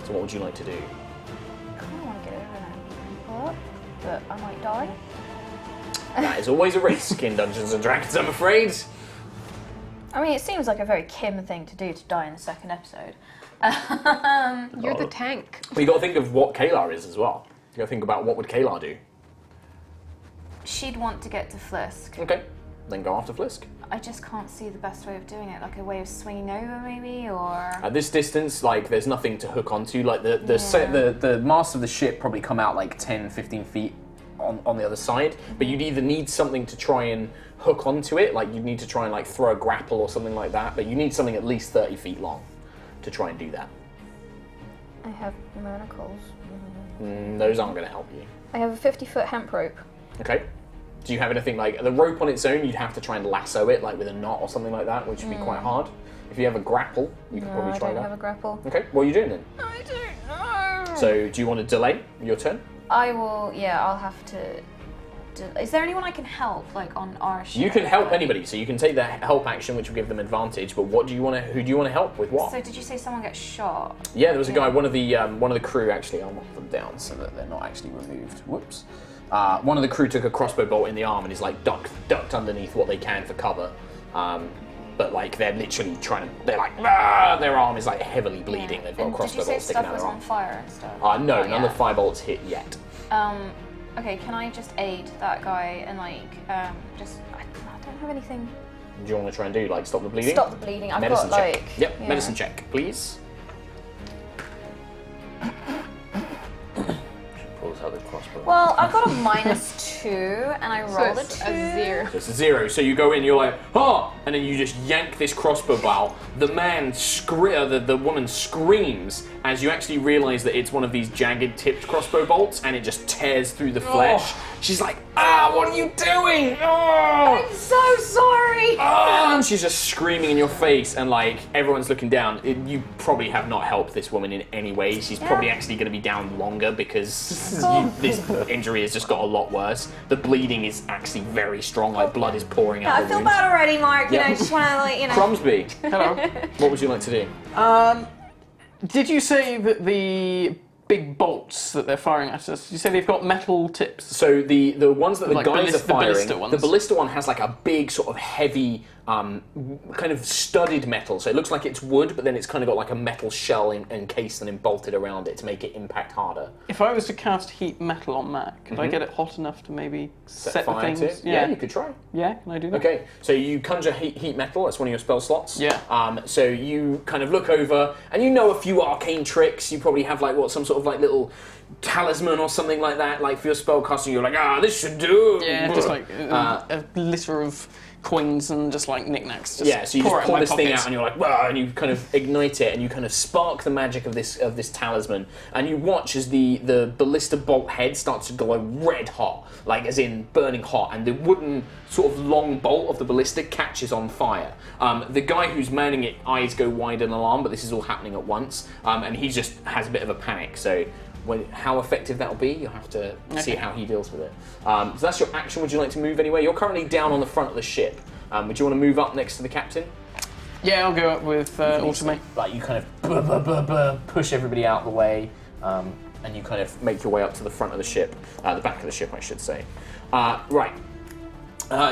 So what would you like to do? I kind of want to get over there and pull up, but I might die. That is always a risk in Dungeons and Dragons, I'm afraid. I mean, it seems like a very Kim thing to do to die in the second episode. You're the tank. Well, you got to think of what Kalar is as well. You got to think about what would Kalar do. She'd want to get to Flisk. Okay, then go after Flisk. I just can't see the best way of doing it, like a way of swinging over, maybe, or. At this distance, like, there's nothing to hook onto. Like, the mast of the ship probably come out like 10, 15 feet on the other side. But you'd either need something to try and hook onto it, like you'd need to try and like throw a grapple or something like that. But you need something at least 30 feet long to try and do that. I have manacles. Those aren't going to help you. I have a 50-foot hemp rope. Okay. Do you have anything like the rope on its own? You'd have to try and lasso it, like with a knot or something like that, which would be quite hard. If you have a grapple, you could probably try I don't that. have a grapple. Okay, what are you doing then? I don't know. So, do you want to delay your turn? I will. Yeah, I'll have to. Is there anyone I can help, like on our ship? You can help anybody, so you can take the help action, which will give them advantage. But what do you want to? Who do you want to help with? What? So did you say someone gets shot? Yeah, there was a guy. One of the crew actually. I'll knock them down so that they're not actually removed. Whoops. One of the crew took a crossbow bolt in the arm and is like ducked underneath what they can for cover. But like they're literally trying to. They're like their arm is like heavily bleeding. They've got a crossbow bolt sticking out Did you say stuff was their on arm. fire and stuff? No, none of the fire bolts hit yet. Okay, can I just aid that guy and like I don't have anything. Do you want to try and do like stop the bleeding? Stop the bleeding. I've Medicine got check. like. Yep, yeah. medicine check, please. Pulls out the crossbow. Well, I've got a -2 and I So rolled it's a 2. a 0. So it's a 0. So you go in, you're like, oh, and then you just yank this crossbow bolt. The the woman screams as you actually realise that it's one of these jagged tipped crossbow bolts, and it just tears through the flesh. She's like, what are you doing? Oh! I'm so sorry. And she's just screaming in your face, and like everyone's looking down. You probably have not helped this woman in any way. She's probably actually going to be down longer because this injury has just got a lot worse. The bleeding is actually very strong, like blood is pouring out I the feel wound. bad already, Mark. Yeah. You know, just want to like Crumsby, Hello. what would you like to do? Did you say that the big bolts that they're firing at us, you say they've got metal tips? So the ones that the Like guys are the firing, ballista ones. the ballista one has like a big sort of heavy kind of studded metal. So it looks like it's wood, but then it's kind of got like a metal shell encased and then bolted around it to make it impact harder. If I was to cast heat metal on that, could I get it hot enough to maybe set the fire things? to it? Yeah, you could try. Yeah, can I do that? Okay, so you conjure heat metal, that's one of your spell slots. Yeah. So you kind of look over, and you know a few arcane tricks. You probably have like some sort of like little talisman or something like that, like for your spellcasting. You're like, this should do. Yeah, just like a litter of coins and just like knickknacks. So you just it in pull my this thing pockets. out, and you're like, wow, and you kind of ignite it, and you kind of spark the magic of this talisman, and you watch as the ballista bolt head starts to glow red hot, like as in burning hot, and the wooden sort of long bolt of the ballista catches on fire. The guy who's manning it, eyes go wide in alarm, but this is all happening at once, and he just has a bit of a panic. So how effective that'll be, you'll have to see how he deals with it. So that's your action. Would you like to move anywhere? You're currently down on the front of the ship. Would you want to move up next to the captain? Yeah, I'll go up with Automate. Like you kind of push everybody out of the way, and you kind of make your way up to the front of the ship, the back of the ship, I should say. Right.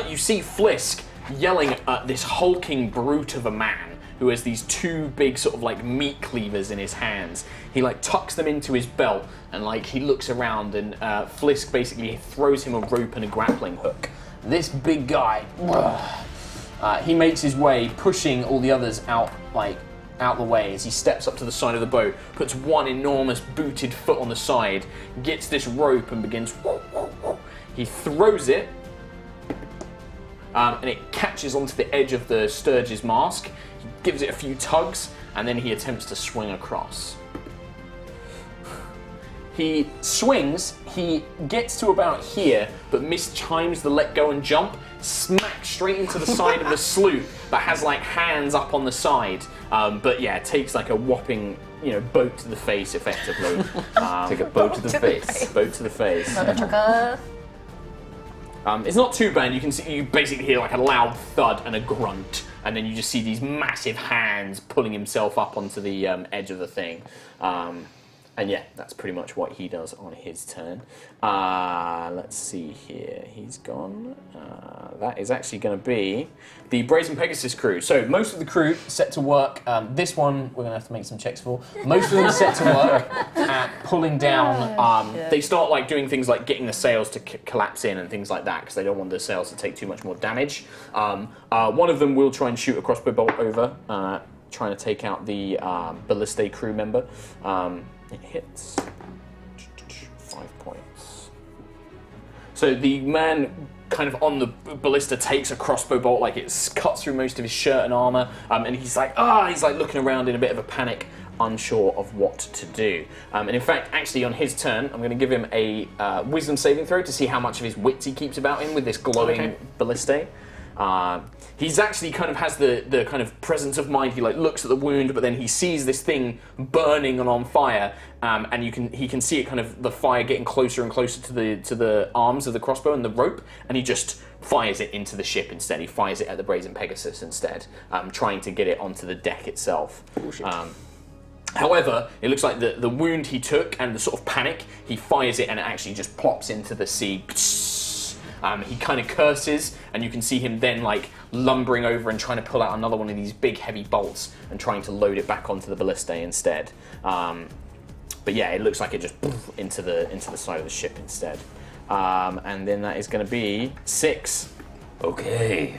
You see Flisk yelling at this hulking brute of a man who has these two big sort of like meat cleavers in his hands. He like tucks them into his belt, and like he looks around, and Flisk basically throws him a rope and a grappling hook. This big guy, he makes his way, pushing all the others out the way as he steps up to the side of the boat, puts one enormous booted foot on the side, gets this rope and begins. He throws it, and it catches onto the edge of the Sturge's mask. He gives it a few tugs, and then he attempts to swing across. He swings, he gets to about here, but mistimes the let go and jump, smacks straight into the side of the sloop, but has like hands up on the side. But yeah, it takes like a whopping, boat to the face effectively. Take a boat to the face. Boat to the face. Motherfucker. It's not too bad. You basically hear like a loud thud and a grunt, and then you just see these massive hands pulling himself up onto the edge of the thing. And yeah, that's pretty much what he does on his turn. Let's see here. He's gone. That is actually going to be the Brazen Pegasus crew. So most of the crew set to work. This one we're going to have to make some checks for. Most of them are set to work at pulling down. They start like doing things like getting the sails to collapse in and things like that because they don't want the sails to take too much more damage. One of them will try and shoot a crossbow bolt over, trying to take out the Ballista crew member. It hits 5 points. So the man kind of on the ballista takes a crossbow bolt, like it cuts through most of his shirt and armor, and he's like looking around in a bit of a panic, unsure of what to do. And in fact, actually on his turn, I'm going to give him a wisdom saving throw to see how much of his wits he keeps about him with this glowing ballista. He's actually kind of has the kind of presence of mind. He like looks at the wound, but then he sees this thing burning and on fire, and he can see it kind of the fire getting closer and closer to the arms of the crossbow and the rope, and he just fires it into the ship instead. He fires it at the Brazen Pegasus instead, trying to get it onto the deck itself. However, it looks like the wound he took and the sort of panic, he fires it and it actually just plops into the sea. He kind of curses, and you can see him then like lumbering over and trying to pull out another one of these big heavy bolts and trying to load it back onto the ballista instead. But yeah, it looks like it just into the side of the ship instead. And then that is going to be 6. Okay.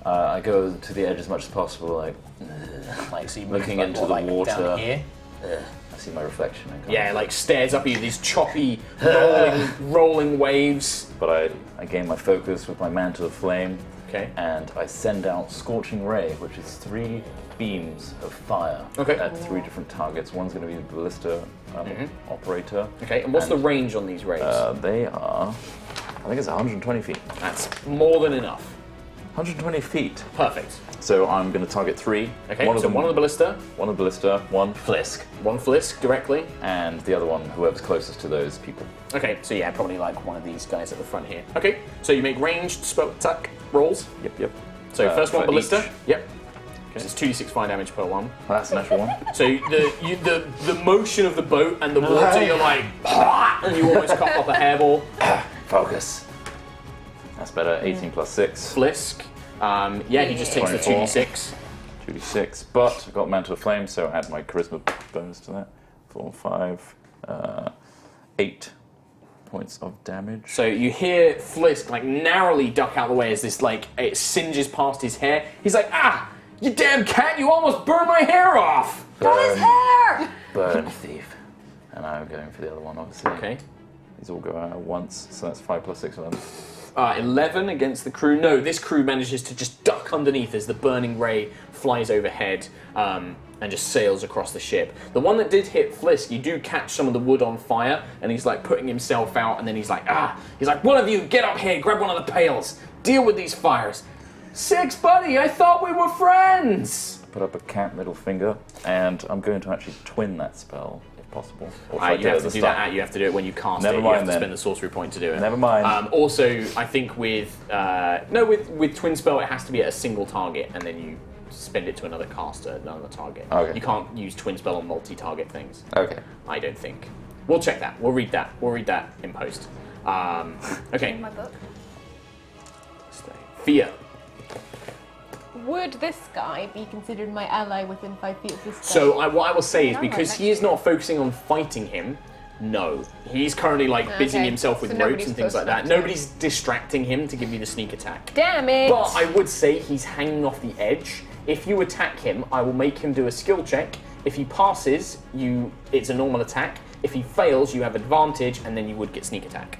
I go to the edge as much as possible, like so you looking move, into the down water. here. I see my reflection. Yeah, like stares up at you, these choppy, rolling waves. But I gain my focus with my mantle of flame. Okay. And I send out Scorching Ray, which is 3 beams of fire at 3 different targets. One's going to be the ballista operator. Okay, and what's the range on these rays? They are, I think it's 120 feet. That's more than enough. 120 feet. Perfect. So I'm going to target 3. Okay, one on the ballista. One on the ballista, one Flisk. One Flisk directly. And the other one, whoever's closest to those people. Okay, so yeah, probably like one of these guys at the front here. Okay, so you make ranged spell attack rolls. Yep. So first one, ballista. Each. Yep. Okay, so it's 2d6 fire damage per one. Well, that's an actual one. So the motion of the boat and the water, you're like, and you almost cut off a hairball. Focus. That's better. 18 plus 6. Flisk. Yeah, he just takes 24. the 2d6. 2d6, but I've got Mantle of Flame, so add my charisma bonus to that. 4, 5, 8 points of damage. So you hear Flisk like narrowly duck out the way as this like it singes past his hair. He's like, you damn cat, you almost burned my hair off! Got his hair! Burn, thief. And I'm going for the other one, obviously. Okay. These all go out at once, so that's 5 plus 6, 11. 11 against the crew. No, this crew manages to just duck underneath as the burning ray flies overhead and just sails across the ship. The one that did hit Flisk, you do catch some of the wood on fire, and he's like putting himself out, and then he's like, one of you, get up here, grab one of the pails, deal with these fires. 6, buddy, I thought we were friends! Put up a cat middle finger, and I'm going to actually twin that spell, if possible. Or You have to do that. You have to do it when you cast Never it. mind You have to then. spend the sorcery point to do it. Never mind. Also, I think with twin spell, it has to be at a single target, and then you spend it to another caster, another target. Okay. You can't use twin spell on multi-target things. Okay. I don't think. We'll check that. We'll read that. We'll read that in post. Okay. My book. Fear. Would this guy be considered my ally within 5 feet of this guy? So what I will say is, Yeah, because like he is not focusing on fighting him, no. He's currently like busying himself with So ropes nobody's and things close like that. enough to him. Nobody's distracting him to give you the sneak attack. Damn it! But I would say he's hanging off the edge. If you attack him, I will make him do a skill check. If he passes, it's a normal attack. If he fails, you have advantage, and then you would get sneak attack.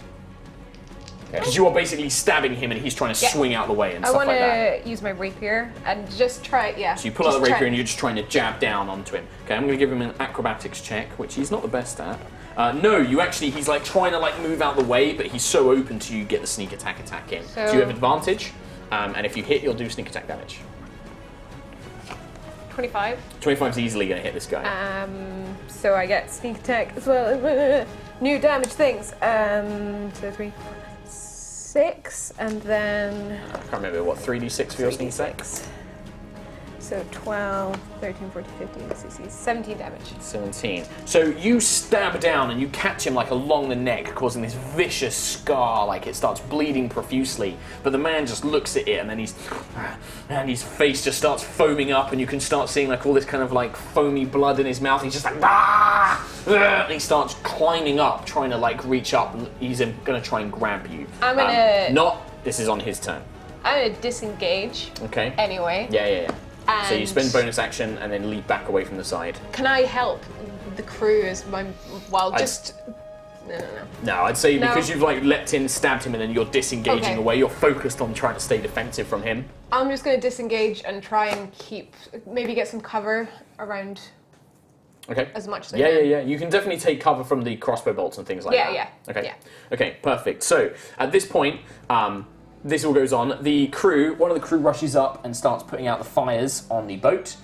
Because you are basically stabbing him and he's trying to swing out the way and I stuff want like that. to use my rapier and just try. Yeah. So you pull out the just rapier and you're just trying to jab down onto him. Okay, I'm going to give him an acrobatics check, which he's not the best at. No, he's like trying to like move out the way, but he's so open to you get the sneak attack in. So you have advantage, and if you hit, you'll do sneak attack damage. 25. 25's easily going to hit this guy. So I get sneak attack as well. New damage things. So 3, 6, and then I can't remember what 3d6 for your sneak attack. 3d6. So 12, 13, 14, 15, 16, 17 damage. 17. So you stab down and you catch him like along the neck, causing this vicious scar, like it starts bleeding profusely. But the man just looks at it and then his face just starts foaming up and you can start seeing like all this kind of like foamy blood in his mouth. He's just like, and he starts climbing up, trying to like reach up and he's gonna try and grab you. I'm gonna... This is on his turn. I'm gonna disengage. Okay. Anyway. Yeah. So you And- spend bonus action and then leap back away from the side. Can I help the crew as my... Well, just... No. No, I'd say No. because you've like leapt in, stabbed him, and then you're disengaging Okay. away, you're focused on trying to stay defensive from him. I'm just gonna disengage and try and maybe get some cover around Okay. as much as I Yeah. can. You can definitely take cover from the crossbow bolts and things like that. Yeah. Okay. Yeah. Okay, perfect. So at this point, this all goes on. One of the crew rushes up and starts putting out the fires on the boat.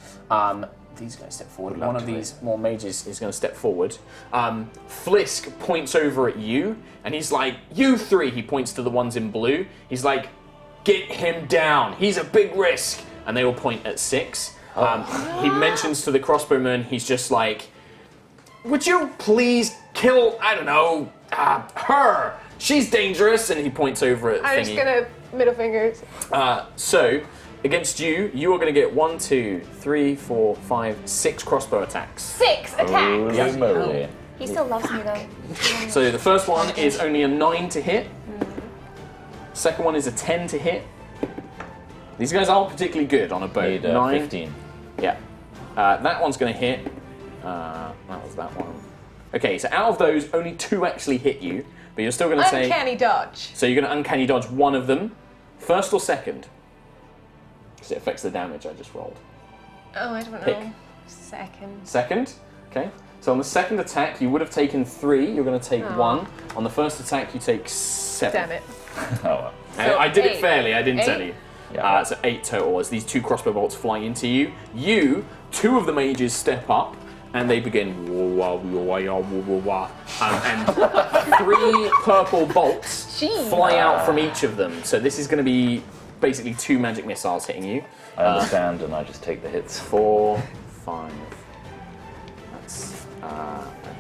These guys step forward. One of these more mages is going to step forward. Flisk points over at you, and he's like, "You three." He points to the ones in blue. He's like, "Get him down. He's a big risk." And they all point at 6. He mentions to the crossbowman, he's just like, "Would you please kill, I don't know, her? She's dangerous." And he points over at I'm Thingy. just gonna middle fingers. So, against you, you are going to get 1, 2, 3, 4, 5, 6 crossbow attacks. 6 attacks. Holy moly. He still loves me though. So the first one is only a 9 to hit. Second one is a 10 to hit. These guys aren't particularly good on a boat. Need 9. 15. Yeah. That one's going to hit. That was that one. Okay, so out of those, only 2 actually hit you, but you're still going to say... Uncanny dodge. So you're going to uncanny dodge one of them. First or second? Because it affects the damage I just rolled. Oh, I don't Pick. know. Second. Second? Okay. So on the second attack, you would have taken 3. You're going to take 1. On the first attack, you take 7. Damn it. Oh well. So I did it 8. fairly, I didn't tell 8? you. Yeah. So 8 total as these 2 crossbow bolts fly into you. 2 of the mages step up and they begin and 3 purple bolts fly out from each of them. So this is going to be basically 2 magic missiles hitting you. I understand, and I just take the hits. 4, 5. That's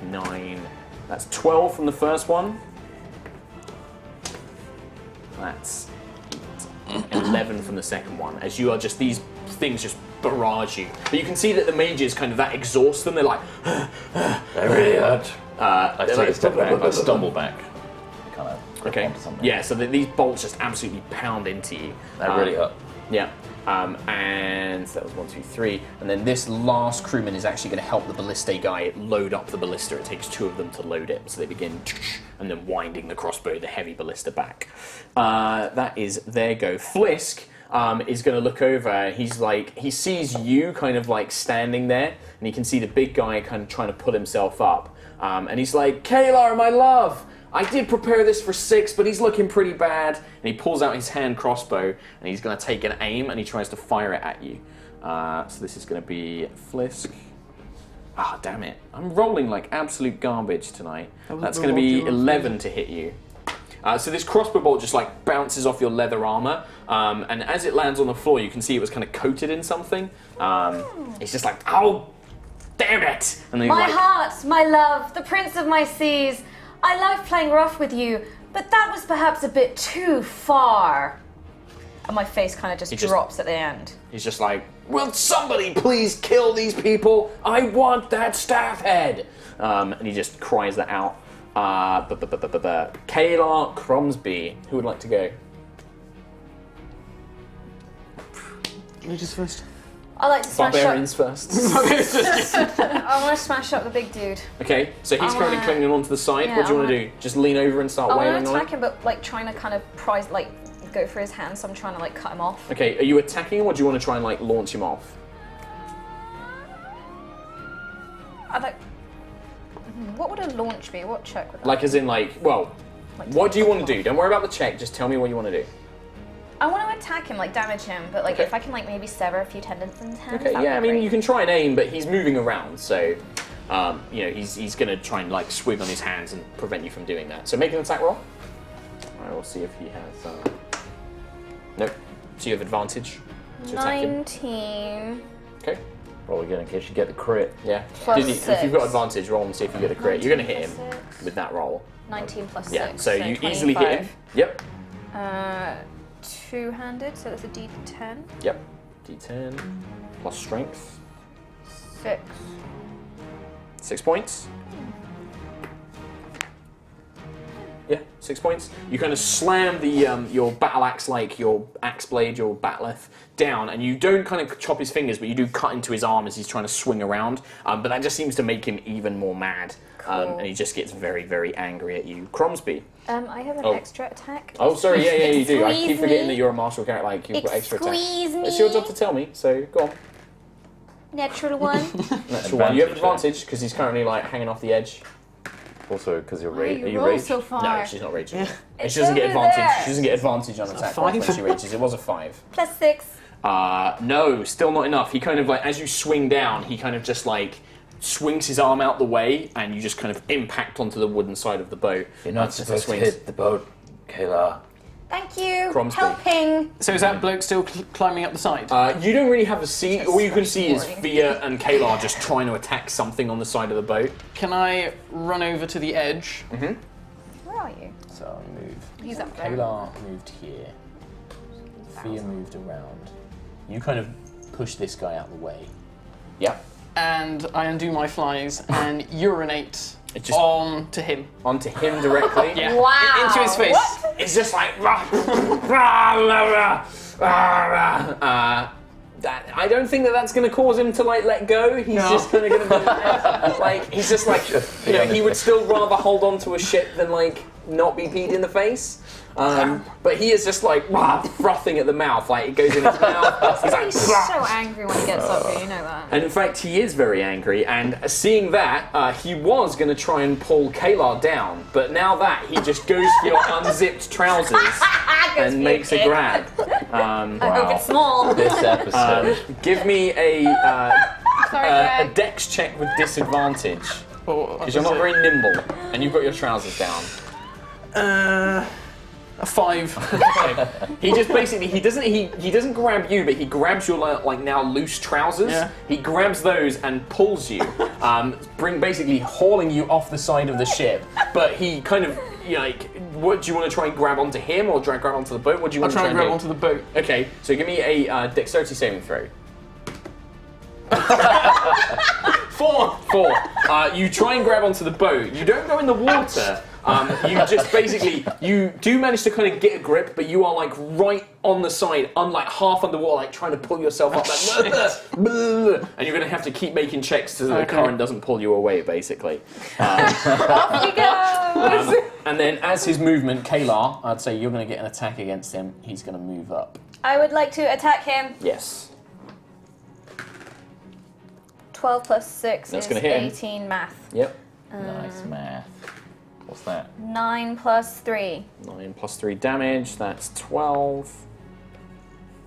9. That's 12 from the first one. That's 11 from the second one. As you are just, these things just barrage you. But you can see that the mages kind of that exhaust them. They're like, They really hurt. I they're take like, a step back. I stumble back. Kind of grip okay. onto something. Yeah, so these bolts just absolutely pound into you. That really hurt. Yeah. And so that was 1, 2, 3. And then this last crewman is actually going to help the ballista guy load up the ballista. It takes 2 of them to load it. So they begin and then winding the crossbow, the heavy ballista back. That is their go. Flisk is going to look over. He's like, he sees you kind of like standing there, and he can see the big guy kind of trying to pull himself up. And he's like, "Kalar, my love, I did prepare this for 6, but he's looking pretty bad." And he pulls out his hand crossbow, and he's going to take an aim, and he tries to fire it at you. So this is going to be Flisk. Ah, damn it. I'm rolling like absolute garbage tonight. That's going to be 11 to hit you. So this crossbow bolt just like bounces off your leather armor, and as it lands on the floor, you can see it was kind of coated in something. It's just like, "Oh, damn it!" And then My like, heart, my love, the prince of my seas. I love playing rough with you, but that was perhaps a bit too far. And my face kind of just drops at the end. he's just like, "Will somebody please kill these people? I want that staff head!" And he just cries that out. Kalar Cromsby, who would like to go? Mages first. I like to smash Barbarians first. up. I want to smash up the big dude. Okay, so he's I currently wanna- clinging onto the side. yeah, What do you I want to wanna- do? Just lean over and start I want wailing to on attack him? him, but like trying to kind of prise, like go for his hand. So I'm trying to like cut him off. Okay, are you attacking him or do you want to try and like launch him off? I like. What would a launch be? What check would that? Like as in like, well, Like, what do you want to do? Don't worry about the check, just tell me what you want to do. I want to attack him, like damage him, but like Okay. if I can like maybe sever a few tendons in his hands. Okay, that yeah, I would be mean great. you can try and aim, but he's moving around, so you know he's going to try and like swing on his hands and prevent you from doing that. So make an attack roll. I will see if he has. Nope. So you have advantage to attack him. 19 Okay. Roll again in case you get the crit. Yeah. Plus If you've got 6. advantage, roll and see if you get a crit. You're going to hit him 19 plus 6. with that roll. 19 plus Yeah. 6. So you easily hit him. Yep. Two-handed, so that's a D10. Yep. D10 plus strength. 6. 6 points. Yeah, 6 points. You kind of slam the your battle axe, like your axe blade, your bat'leth, down, and you don't kind of chop his fingers, but you do cut into his arm as he's trying to swing around. But that just seems to make him even more mad, Cool. and he just gets very, very angry at you. Cromsby. I have an Oh. extra attack. Oh, sorry, yeah, you do. I keep Squeeze forgetting me. that you're a martial character. Like you've got extra attack. Squeeze me. It's your job to tell me. So go on. Natural 1. Natural one. You have Advantage, advantage because he's currently like hanging off the edge. Also, because you're Why are you you roll raged? so far? No, she's not raging. And It's she doesn't get over advantage. there. She doesn't get advantage on attack rolls when 5? she rages. It was a 5. Plus 6. No, still not enough. He kind of like, as you swing down, he kind of just like swings his arm out the way, and you just kind of impact onto the wooden side of the boat. You're not as it supposed to swings. hit the boat, Kayla. Thank you. Cromsby. Helping. So is that bloke still climbing up the side? You don't really have a seat. All you can see is boring. Fia and Kalar just trying to attack something on the side of the boat. Can I run over to the edge? Where are you? So I'll move. He's up there. Kalar moved here. Fia moved around. You kind of push this guy out the way. Yeah. And I undo my flies and urinate It just- on to him. Onto him directly. Yeah. Wow. Into his face. It's just like rah, rah, rah, rah, rah. I don't think that's going to cause him to like let go. He's just kind of going to be like he's just like you know he would still rather hold on to a ship than like not be peed in the face. But he is just like rah, frothing at the mouth, like it goes in his mouth. He's like, He's so angry when he gets up here, you know that. and in fact, he is very angry. And seeing that, he was going to try and pull Kalar down, but now that he just goes for your unzipped trousers and makes a grab. I hope it's small. This episode. Give me a Sorry, a Greg. dex check with disadvantage Or because you're not very nimble and you've got your trousers down. a 5. He just basically he doesn't grab you, but he grabs your like now loose trousers. Yeah. He grabs those and pulls you, basically hauling you off the side of the ship. But he kind of like, what do you want to try and grab onto him or grab onto the boat? What do you I'll want to try and grab do? onto the boat. Okay, so give me a dexterity saving throw. 4. 4. You try and grab onto the boat. You don't go in the water. You just basically, you do manage to kind of get a grip, but you are like right on the side, like half underwater, like trying to pull yourself up. Like, and you're going to have to keep making checks so that the Okay. current doesn't pull you away, basically. Off you go. And then as his movement, Kalar, I'd say you're going to get an attack against him. He's going to move up. I would like to attack him. Yes. 12 plus 6 That's is gonna hit him. 18 math. Yep. Nice math. What's that? 9 plus 3. 9 plus 3 damage, that's 12.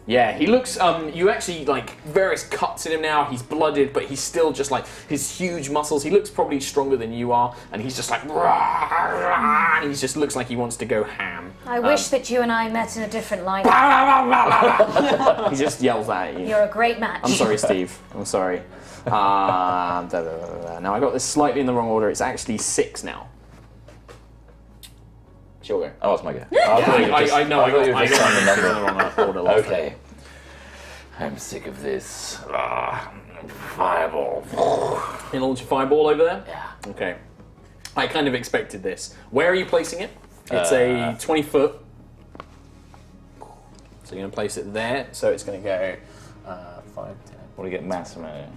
Yeah, he looks, you actually, like, various cuts in him now, he's blooded, but he's still just, like, his huge muscles, he looks probably stronger than you are, and he's just like, rah, rah, and he just looks like he wants to go ham. I wish that you and I met in a different life. He just yells at you. You're a great match. I'm sorry, Steve, I'm sorry. Now, I got this slightly in the wrong order, it's actually 6 now. Sure go. Oh, it's my go. I know, I got you were just saying the in the number. wrong order last time. Okay. I'm sick of this. Fireball. You launch a fireball over there? Yeah. Okay. I kind of expected this. Where are you placing it? It's a 20 foot. So you're going to place it there. So it's going to go 5, 10. What do you get mass amount?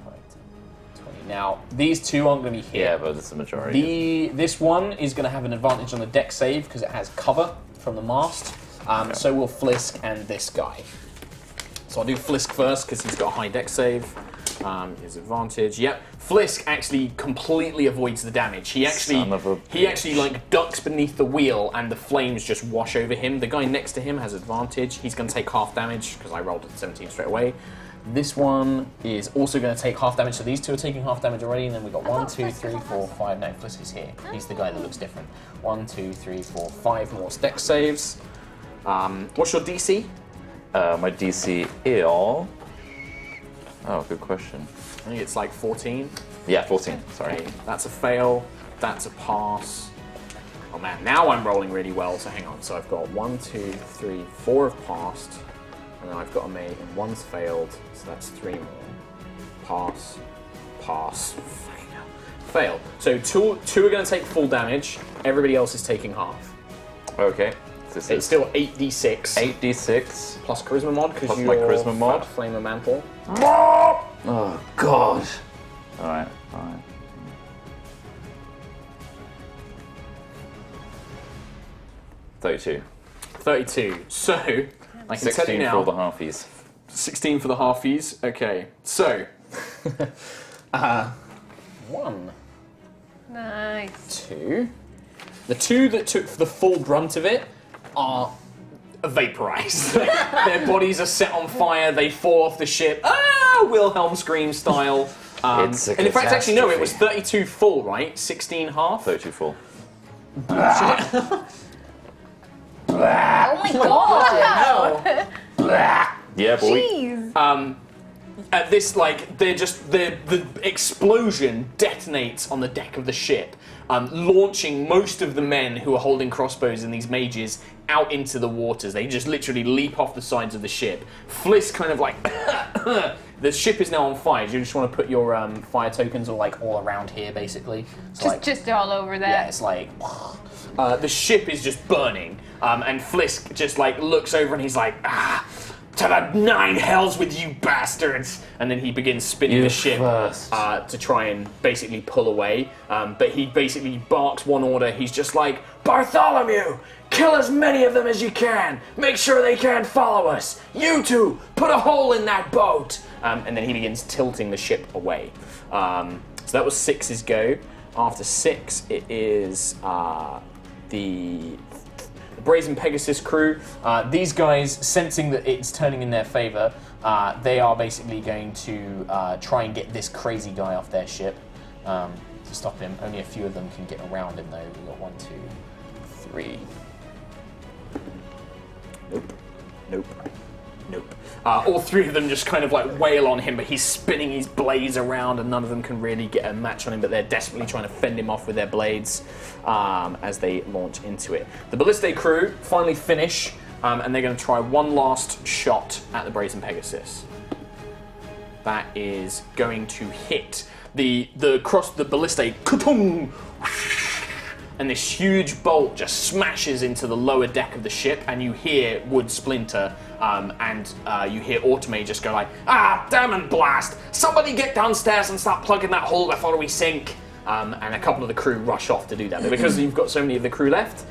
20. Now, these two aren't going to be hit. Yeah, but it's the majority. This one is going to have an advantage on the deck save because it has cover from the mast. So will Flisk and this guy. So I'll do Flisk first because he's got a high deck save. His advantage. Yep. Flisk actually completely avoids the damage. He actually like ducks beneath the wheel and the flames just wash over him. The guy next to him has advantage. He's going to take half damage because I rolled a 17 straight away. This one is also going to take half damage. So these two are taking half damage already, and then we've got 1, 2, 3, 4, 5. No, Flisk is here. He's the guy that looks different. 1, 2, 3, 4, 5 more deck saves. What's your DC? My DC is... Oh, good question. I think it's like 14. Yeah, 14. Sorry. Okay, that's a fail. That's a pass. Oh man, now I'm rolling really well. So hang on. So I've got 1, 2, 3, 4 have passed, and then I've got a mate, and 1's failed. So that's 3 more. Pass. Fucking hell. Fail. So two are going to take full damage. Everybody else is taking half. Okay. It's still 8d6. 8d6. Plus charisma mod, because Plus you're my charisma mod. Flame of Mantle. Oh, God. Alright. 32. 32. So, I can tell you 16 now. for all the halfies. 16 for the halfies. Okay. So, 1, Nice. 2. The two that took the full brunt of it are vaporized. Their bodies are set on fire. They fall off the ship. Ah, Wilhelm scream style. It's a and in fact, actually, no, it was catastrophe. 32 full, right? 16 half. 32 full. Oh my god! Yeah, boy. Jeez. At this, like, the explosion detonates on the deck of the ship, launching most of the men who are holding crossbows and these mages out into the waters. They just literally leap off the sides of the ship. Fliss kind of like, the ship is now on fire. Do you just want to put your fire tokens all around here, basically? It's Just all over there. yeah, it's like, the ship is just burning, and Flisk just like looks over and he's like, to the 9 hells with you bastards! And then he begins spinning the ship to try and basically pull away. But he basically barks one order. He's just like, Bartholomew, kill as many of them as you can. Make sure they can't follow us. You two, put a hole in that boat. And then he begins tilting the ship away. So that was 6's go. After 6, it is the Brazen Pegasus crew. These guys, sensing that it's turning in their favor, they are basically going to try and get this crazy guy off their ship to stop him. Only a few of them can get around him, though. We've got 1, 2, 3. Nope. All 3 of them just kind of like wail on him, but he's spinning his blades around and none of them can really get a match on him, but they're desperately trying to fend him off with their blades as they launch into it. The Balliste crew finally finish, and they're going to try one last shot at the Brazen Pegasus. That is going to hit the Balliste, ka-tung! And this huge bolt just smashes into the lower deck of the ship, and you hear wood splinter, and you hear Automate just go like, damn and blast! Somebody get downstairs and start plugging that hole before we sink! And a couple of the crew rush off to do that. But because you've got so many of the crew left,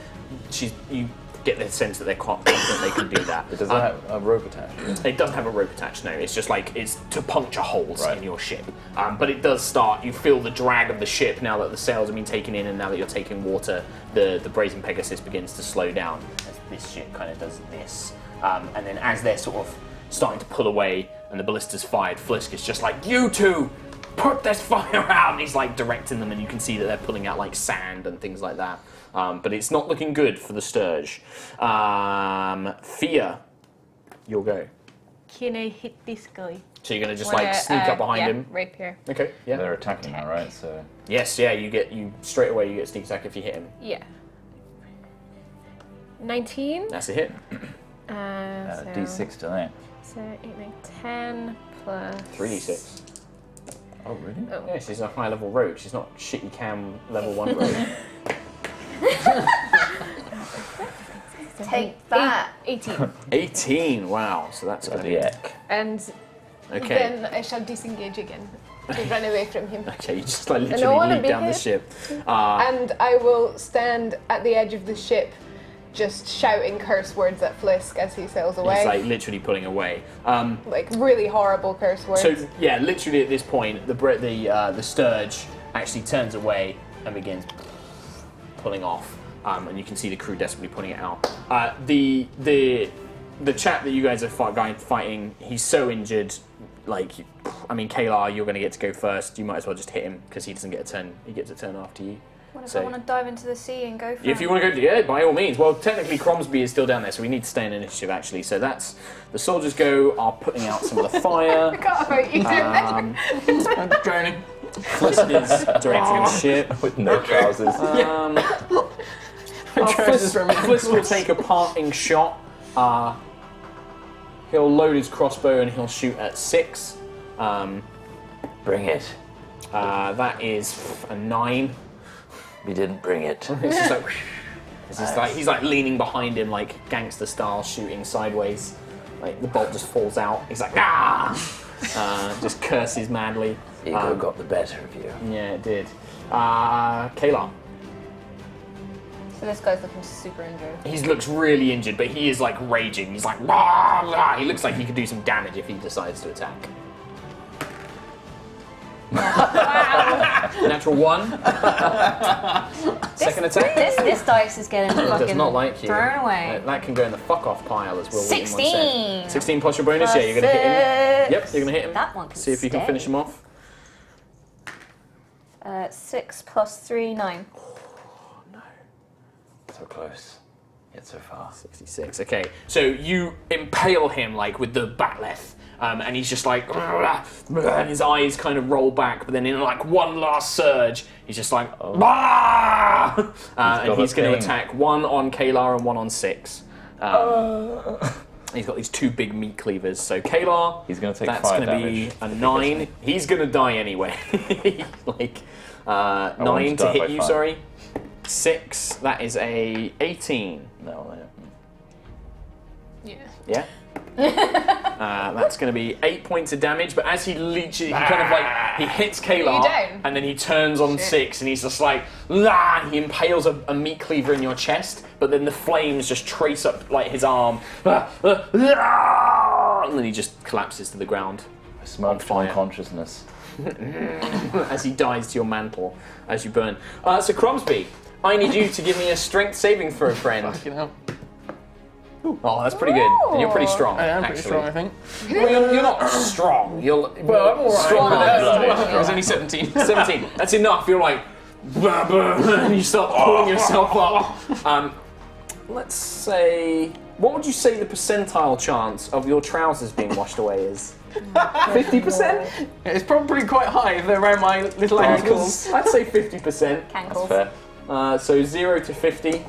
you get the sense that they're confident they can do that. It doesn't have a rope attached. It doesn't have a rope attached, no. It's just like, it's to puncture holes in your ship. But it does start, you feel the drag of the ship now that the sails have been taken in and now that you're taking water, the Brazen Pegasus begins to slow down as this ship kind of does this. And then as they're sort of starting to pull away and the ballista's fired, Flisk is just like, you two, put this fire out! And he's like directing them and you can see that they're pulling out like sand and things like that. But it's not looking good for the Sturge. Fia, you'll go. Can I hit this guy? So you're going to just like sneak up behind him? Rapier. Okay, yeah. They're attacking now, right? So Yes, yeah, you straight away you get sneak attack if you hit him. Yeah. 19. That's a hit. D6 to that. So 8, 9, 10 plus 3d6. Oh, really? Oh. Yeah, she's a high level rogue. She's not shitty cam level 1 rogue. Take that. 18. 18, wow. So that's going to be Yuck. And Okay. Then I shall disengage again to run away from him. Okay, you just like don't literally wanna leap be down the hit. ship. And I will stand at the edge of the ship, just shouting curse words at Flisk as he sails away. He's like literally pulling away. Like really horrible curse words. So yeah, literally at this point, the sturge actually turns away and begins pulling off, and you can see the crew desperately putting it out. The chap that you guys are fighting, he's so injured. Like, I mean, Kayla, you're going to get to go first. You might as well just hit him because he doesn't get a turn. He gets a turn after you. What if So- I want to dive into the sea and go for If you it? want to go, yeah, by all means. Well, technically, Cromsby is still down there, so we need to stay in initiative actually. So that's the soldiers are putting out some of the fire. Forgot about you. Um, I'm drowning. Flisk is directing the ship. With no trousers. Flisk will take a parting shot. He'll load his crossbow and he'll shoot at 6. Bring it. That is a 9. We didn't bring it. It's just like he's like leaning behind him like gangster style, shooting sideways. Like the bolt just falls out. He's like just curses madly. Ego got the better of you. Yeah, it did. Kayla. So this guy's looking super injured. He looks really injured, but he is like raging. He's like, "Rah, rah." He looks like he could do some damage if he decides to attack. Natural 1. Second attack. This dice is getting It fucking does not like you. thrown away. That can go in the fuck off pile as well. 16. 16 plus your bonus. Yeah, you're gonna hit him. Yep, you're gonna hit him. That one can See if you can stay. finish him off. 6 plus 3, 9. So close, yet so far. 66. Okay, so you impale him like with the batleth, and he's just like, and his eyes kind of roll back, but then in like one last surge, he's just like, and he's going to attack 1 on Kalar and 1 on 6. He's got these 2 big meat cleavers. So Kalar, He's going to take that's 5 going to be damage. a 9. He's going to die anyway. Like 9 to die by hit you. 5. Sorry. 6. That is a 18. No, Yeah. Yeah. That's going to be 8 points of damage. But as he leeches, he kind of like he hits Kalar, you down? and then he turns on 6, and he's just like, "Lah!" He impales a meat cleaver in your chest, but then the flames just trace up like his arm, and then he just collapses to the ground I smell fire. unconsciousness. as he dies to your mantle as you burn. So Cromsby, I need you to give me a strength saving throw, friend. You know, Oh, that's pretty good. And you're pretty strong. I am pretty actually. strong, I think. Well, you're not strong. Well, I'm alright. stronger than It was only 17. 17. That's enough. You're like, bah, bah, and you start pulling yourself up. Let's say, what would you say the percentile chance of your trousers being washed away is? 50%? It's probably quite high if they're around my little ankles. I'd say 50%. Cankles. Fair. So 0 to 50.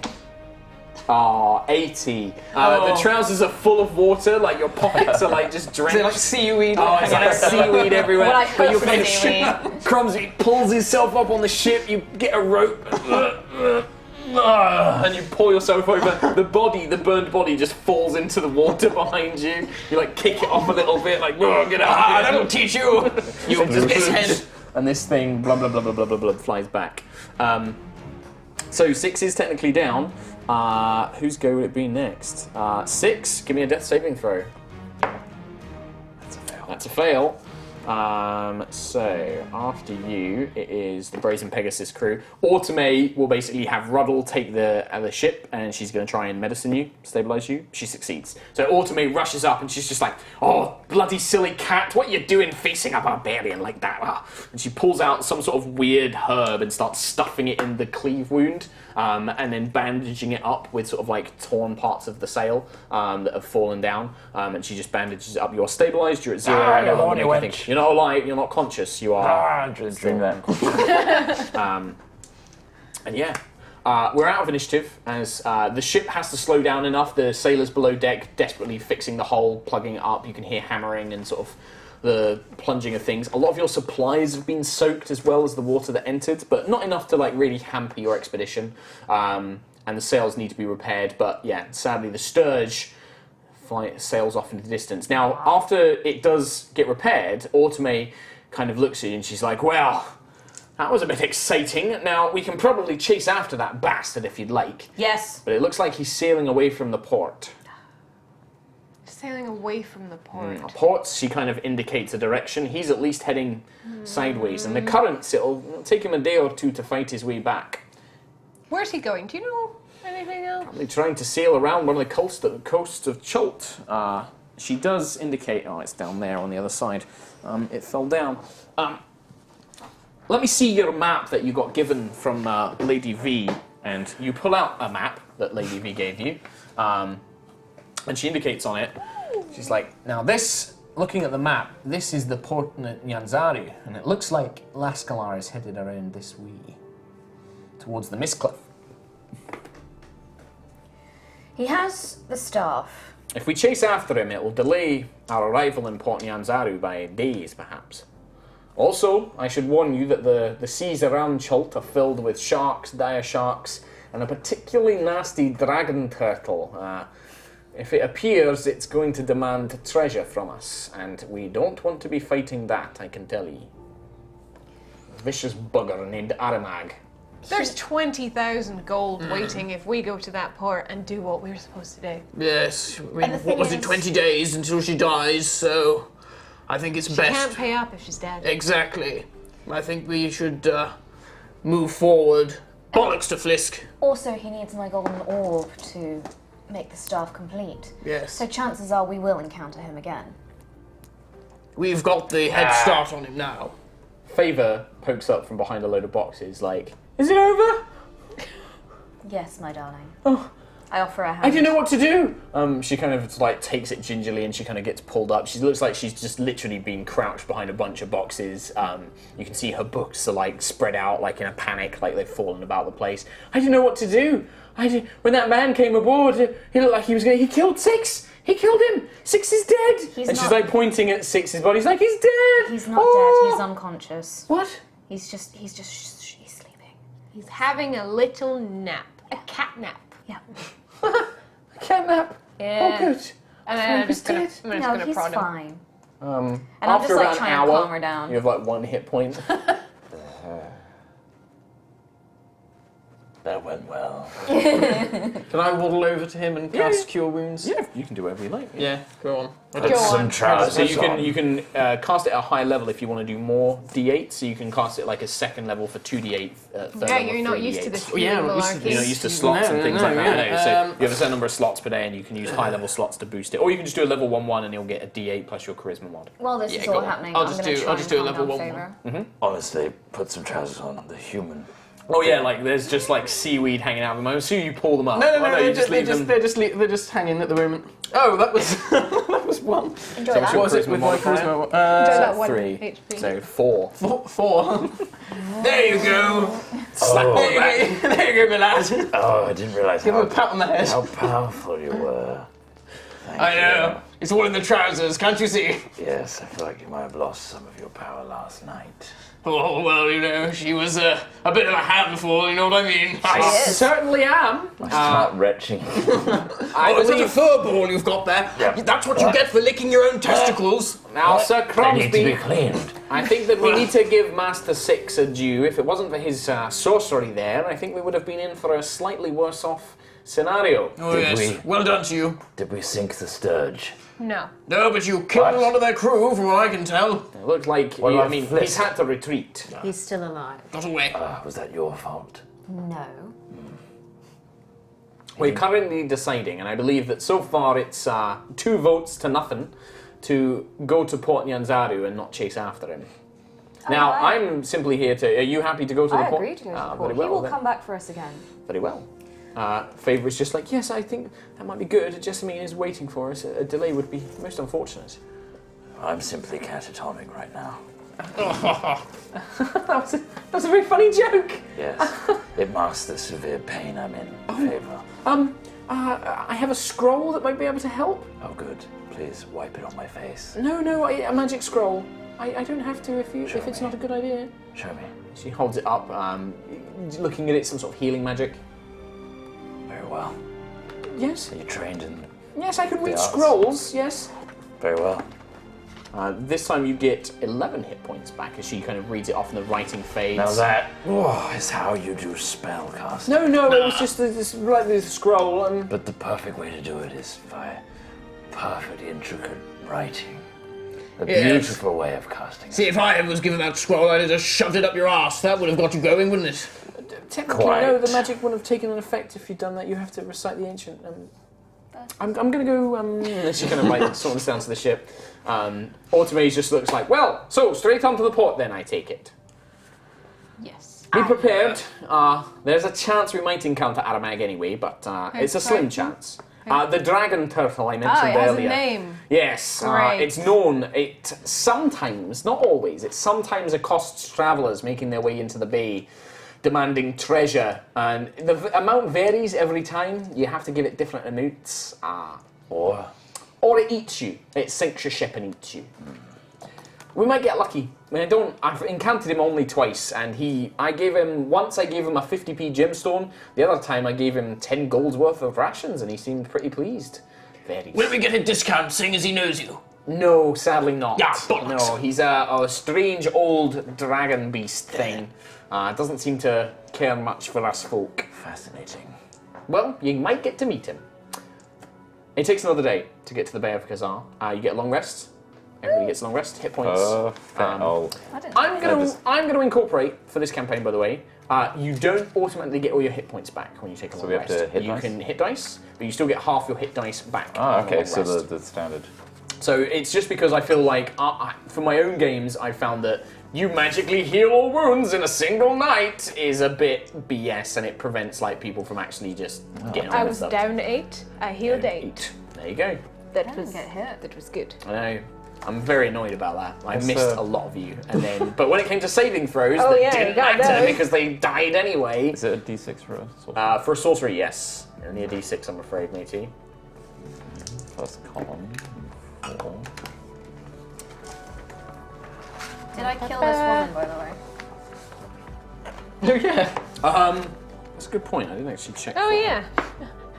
80. The trousers are full of water, like your pockets are like just Is drenched. it like seaweed? Oh, it's like seaweed everywhere. Well, I but you're hope kind it's of seaweed. Cromsby pulls himself up on the ship. You get a rope, and you pull yourself over. The burned body, just falls into the water behind you. You like kick it off a little bit, like get out! That'll teach you. You this head, and this thing, blah blah blah blah blah blah blah, flies back. So 6 is technically down. Whose go would it be next? 6. Give me a death saving throw. That's a fail. That's a fail. So after you, it is the Brazen Pegasus crew. Autome will basically have Ruddle take the ship, and she's going to try and medicine you, stabilize you. She succeeds. So Autome rushes up, and she's just like, "Oh, bloody silly cat! What are you doing facing a barbarian like that?" And she pulls out some sort of weird herb and starts stuffing it in the cleave wound, and then bandaging it up with sort of like torn parts of the sail that have fallen down. And she just bandages it up. You're stabilized. You're at 0. Ah, I no you longer horny make wench. You're not alive. You're not conscious. You are. Dream that. And yeah, we're out of initiative as the ship has to slow down enough. The sailors below deck desperately fixing the hull, plugging it up. You can hear hammering and sort of the plunging of things. A lot of your supplies have been soaked as well as the water that entered, but not enough to like really hamper your expedition. And the sails need to be repaired. But yeah, sadly the sturge sails off into the distance. Now, after it does get repaired, Automate kind of looks at you and she's like, well, that was a bit exciting. Now, we can probably chase after that bastard if you'd like. Yes. But it looks like he's sailing away from the port. Sailing away from the port. Ports, she kind of indicates a direction. He's at least heading sideways. And the currents, it'll take him a day or two to fight his way back. Where's he going? Do you know anything else? They're trying to sail around one of the coasts of Chult. She does indicate... Oh, it's down there on the other side. It fell down. Let me see your map that you got given from Lady V. And you pull out a map that Lady V gave you. And she indicates on it. She's like, Now this, looking at the map, this is the port Nyanzaru, and it looks like Lascalar is headed around this way, towards the Mist Cliff. He has the staff. if we chase after him, it will delay our arrival in Port Nyanzaru by days, perhaps. Also, I should warn you that the seas around Chult are filled with sharks, dire sharks, and a particularly nasty dragon turtle. If it appears, it's going to demand treasure from us, and we don't want to be fighting that, I can tell you. Vicious bugger named Aramag. There's 20,000 gold waiting if we go to that port and do what we're supposed to do. Yes, I mean, And the what thing was it, is- 20 days until she dies, so I think it's She best. can't pay up if she's dead. Exactly. I think we should move forward. Bollocks to Flisk. Also, he needs my golden orb to make the staff complete. Yes. So chances are we will encounter him again. We've got the head start on him now. Favor pokes up from behind a load of boxes, like, is it over? Yes, my darling. Oh. I offer a hand. I don't know what to do. She kind of like takes it gingerly and she kind of gets pulled up. She looks like she's just literally been crouched behind a bunch of boxes. You can see her books are like spread out like in a panic, like they've fallen about the place. I don't know what to do. When that man came aboard, he looked like he was going. He killed Six. He killed him. Six is dead. He's and she's not- like pointing at Six's body. He's like, he's dead. He's not Oh. dead. He's unconscious. What? He's sleeping. He's having a little nap. A cat nap. Yeah. Cat nap. Yeah. Oh, good. And then I'm He's just gonna, dead. I'm just No, gonna he's prod him. fine. And And I'm just after like about trying an to hour, calm her down. you have like 1 hit point. That went well. Can I waddle over to him and cast Cure Wounds? Yeah, you can do whatever you like. Yeah, go on. Put some trousers So you on. can cast it at a high level if you want to do more d8. So you can cast it like a second level for 2d8. Third Yeah, level you're not 3d8. used to this yeah, feeling we're used to malarkey. You're not used to slots and things like that. yeah. No. So you have a certain number of slots per day, and you can use high level slots to boost it. Or you can just do a level 1/1, and you'll get a d8 plus your charisma mod. While this Yeah, is go all on. happening, I'll I'm just gonna do- try I'll and just do a calm level down 1/1. Favor. Honestly, put some trousers on. The human. Oh yeah, like there's just like seaweed hanging out at the moment. So you pull them up. No, Oh, you they're just leave them. they're just hanging at the moment. Oh, that was that was one. Enjoy So that. your What was it charisma with my modifier? charisma? Enjoy that 1 3. HP. So 4. 4. There you go. Oh, There you go, my lad. oh, I didn't realize Give him a how, pat on the head. how powerful you were. Thank I know. you. It's all in the trousers, can't you see? Yes, I feel like you might have lost some of your power last night. Oh, well, you know, she was a bit of a handful, you know what I mean? I certainly am. I start retching. I Oh, is that a believe. fur ball you've got there? Yep. That's what you get for licking your own testicles. Now, Sir They need to be Cromsby, cleaned. I think that we need to give Master Six a due. If it wasn't for his sorcery there, I think we would have been in for a slightly worse off scenario. Oh, Did yes. we- Well done to you. Did we sink the sturge? No. No, but you killed What? a lot of their crew, from what I can tell. It looked like, What I about mean, Flisk? he's had to retreat. He's still alive. Got away. Was that your fault? No. We're currently deciding, and I believe that so far it's 2 votes to nothing to go to Port Nyanzaru and not chase after him. Now, Alright. I'm simply here to... Are you happy to go to the I port? agree to go to the Very port. well, He will then. come back for us again. Very well. Favor is just like, yes, I think that might be good. Jessamine is waiting for us. A delay would be most unfortunate. I'm simply catatonic right now. That was a very funny joke. Yes. It masks the severe pain I'm in. Favor. I have a scroll that might be able to help. Oh, good. Please wipe it on my face. No, a magic scroll. I don't have to if Show it's me. not a good idea. Show me. She holds it up, looking at it, some sort of healing magic. Very well. Yes. Are you trained in Yes, I can read arts. scrolls, yes. Very well. This time you get 11 hit points back as she kind of reads it off and the writing fades. Now that is how you do spell casting. No, it was just this scroll. But the perfect way to do it is by perfect, intricate writing. A beautiful way of casting. See, if I was given that scroll, I'd have just shoved it up your arse. That would have got you going, wouldn't it? Technically, no, the magic wouldn't have taken an effect if you'd done that. You have to recite the ancient. I'm going to go. She kind of like sort of down to the ship. Automaze just looks like, well, so straight onto the port then, I take it. Yes. Be prepared. There's a chance we might encounter Aramag anyway, but it's a slim chance. The dragon turtle I mentioned it has earlier. a name. Yes, Great. it's known. It sometimes, not always, it sometimes accosts travellers making their way into the bay, demanding treasure, and the amount varies every time. You have to give it different amounts. Or it eats you. It sinks your ship and eats you. We might get lucky. I've encountered him only twice, and I gave him a 50p gemstone. The other time I gave him 10 gold's worth of rations, and he seemed pretty pleased. Will we get a discount, seeing as he knows you? No, sadly not. Yeah, bollocks. No, he's a strange old dragon beast thing. Doesn't seem to care much for us folk. Fascinating. Well, you might get to meet him. It takes another day to get to the Bay of Khazar. You get a long rest. Everybody gets a long rest. Hit points. I'm going to incorporate for this campaign, by the way. You don't automatically get all your hit points back when you take a long we have rest. to hit you dice? can hit dice, but you still get half your hit dice back. Ah, on the okay, long so rest. the standard. So it's just because I feel like, for my own games, I found that you magically heal all wounds in a single night is a bit BS, and it prevents like people from actually just getting on I with was stuff. down 8. I healed 8. There you go. That was get hit. That was good. I know. I'm very annoyed about that. I It's, missed a lot of you, and then but when it came to saving throws, Oh, that yeah, didn't you got matter those. because they died anyway. Is it a d6 for a sorcerer? For sorcery, yes, only a d6, I'm afraid, matey. Plus column 4. Did I kill this woman, by the way? Oh yeah. That's a good point. I didn't actually check. Oh for yeah.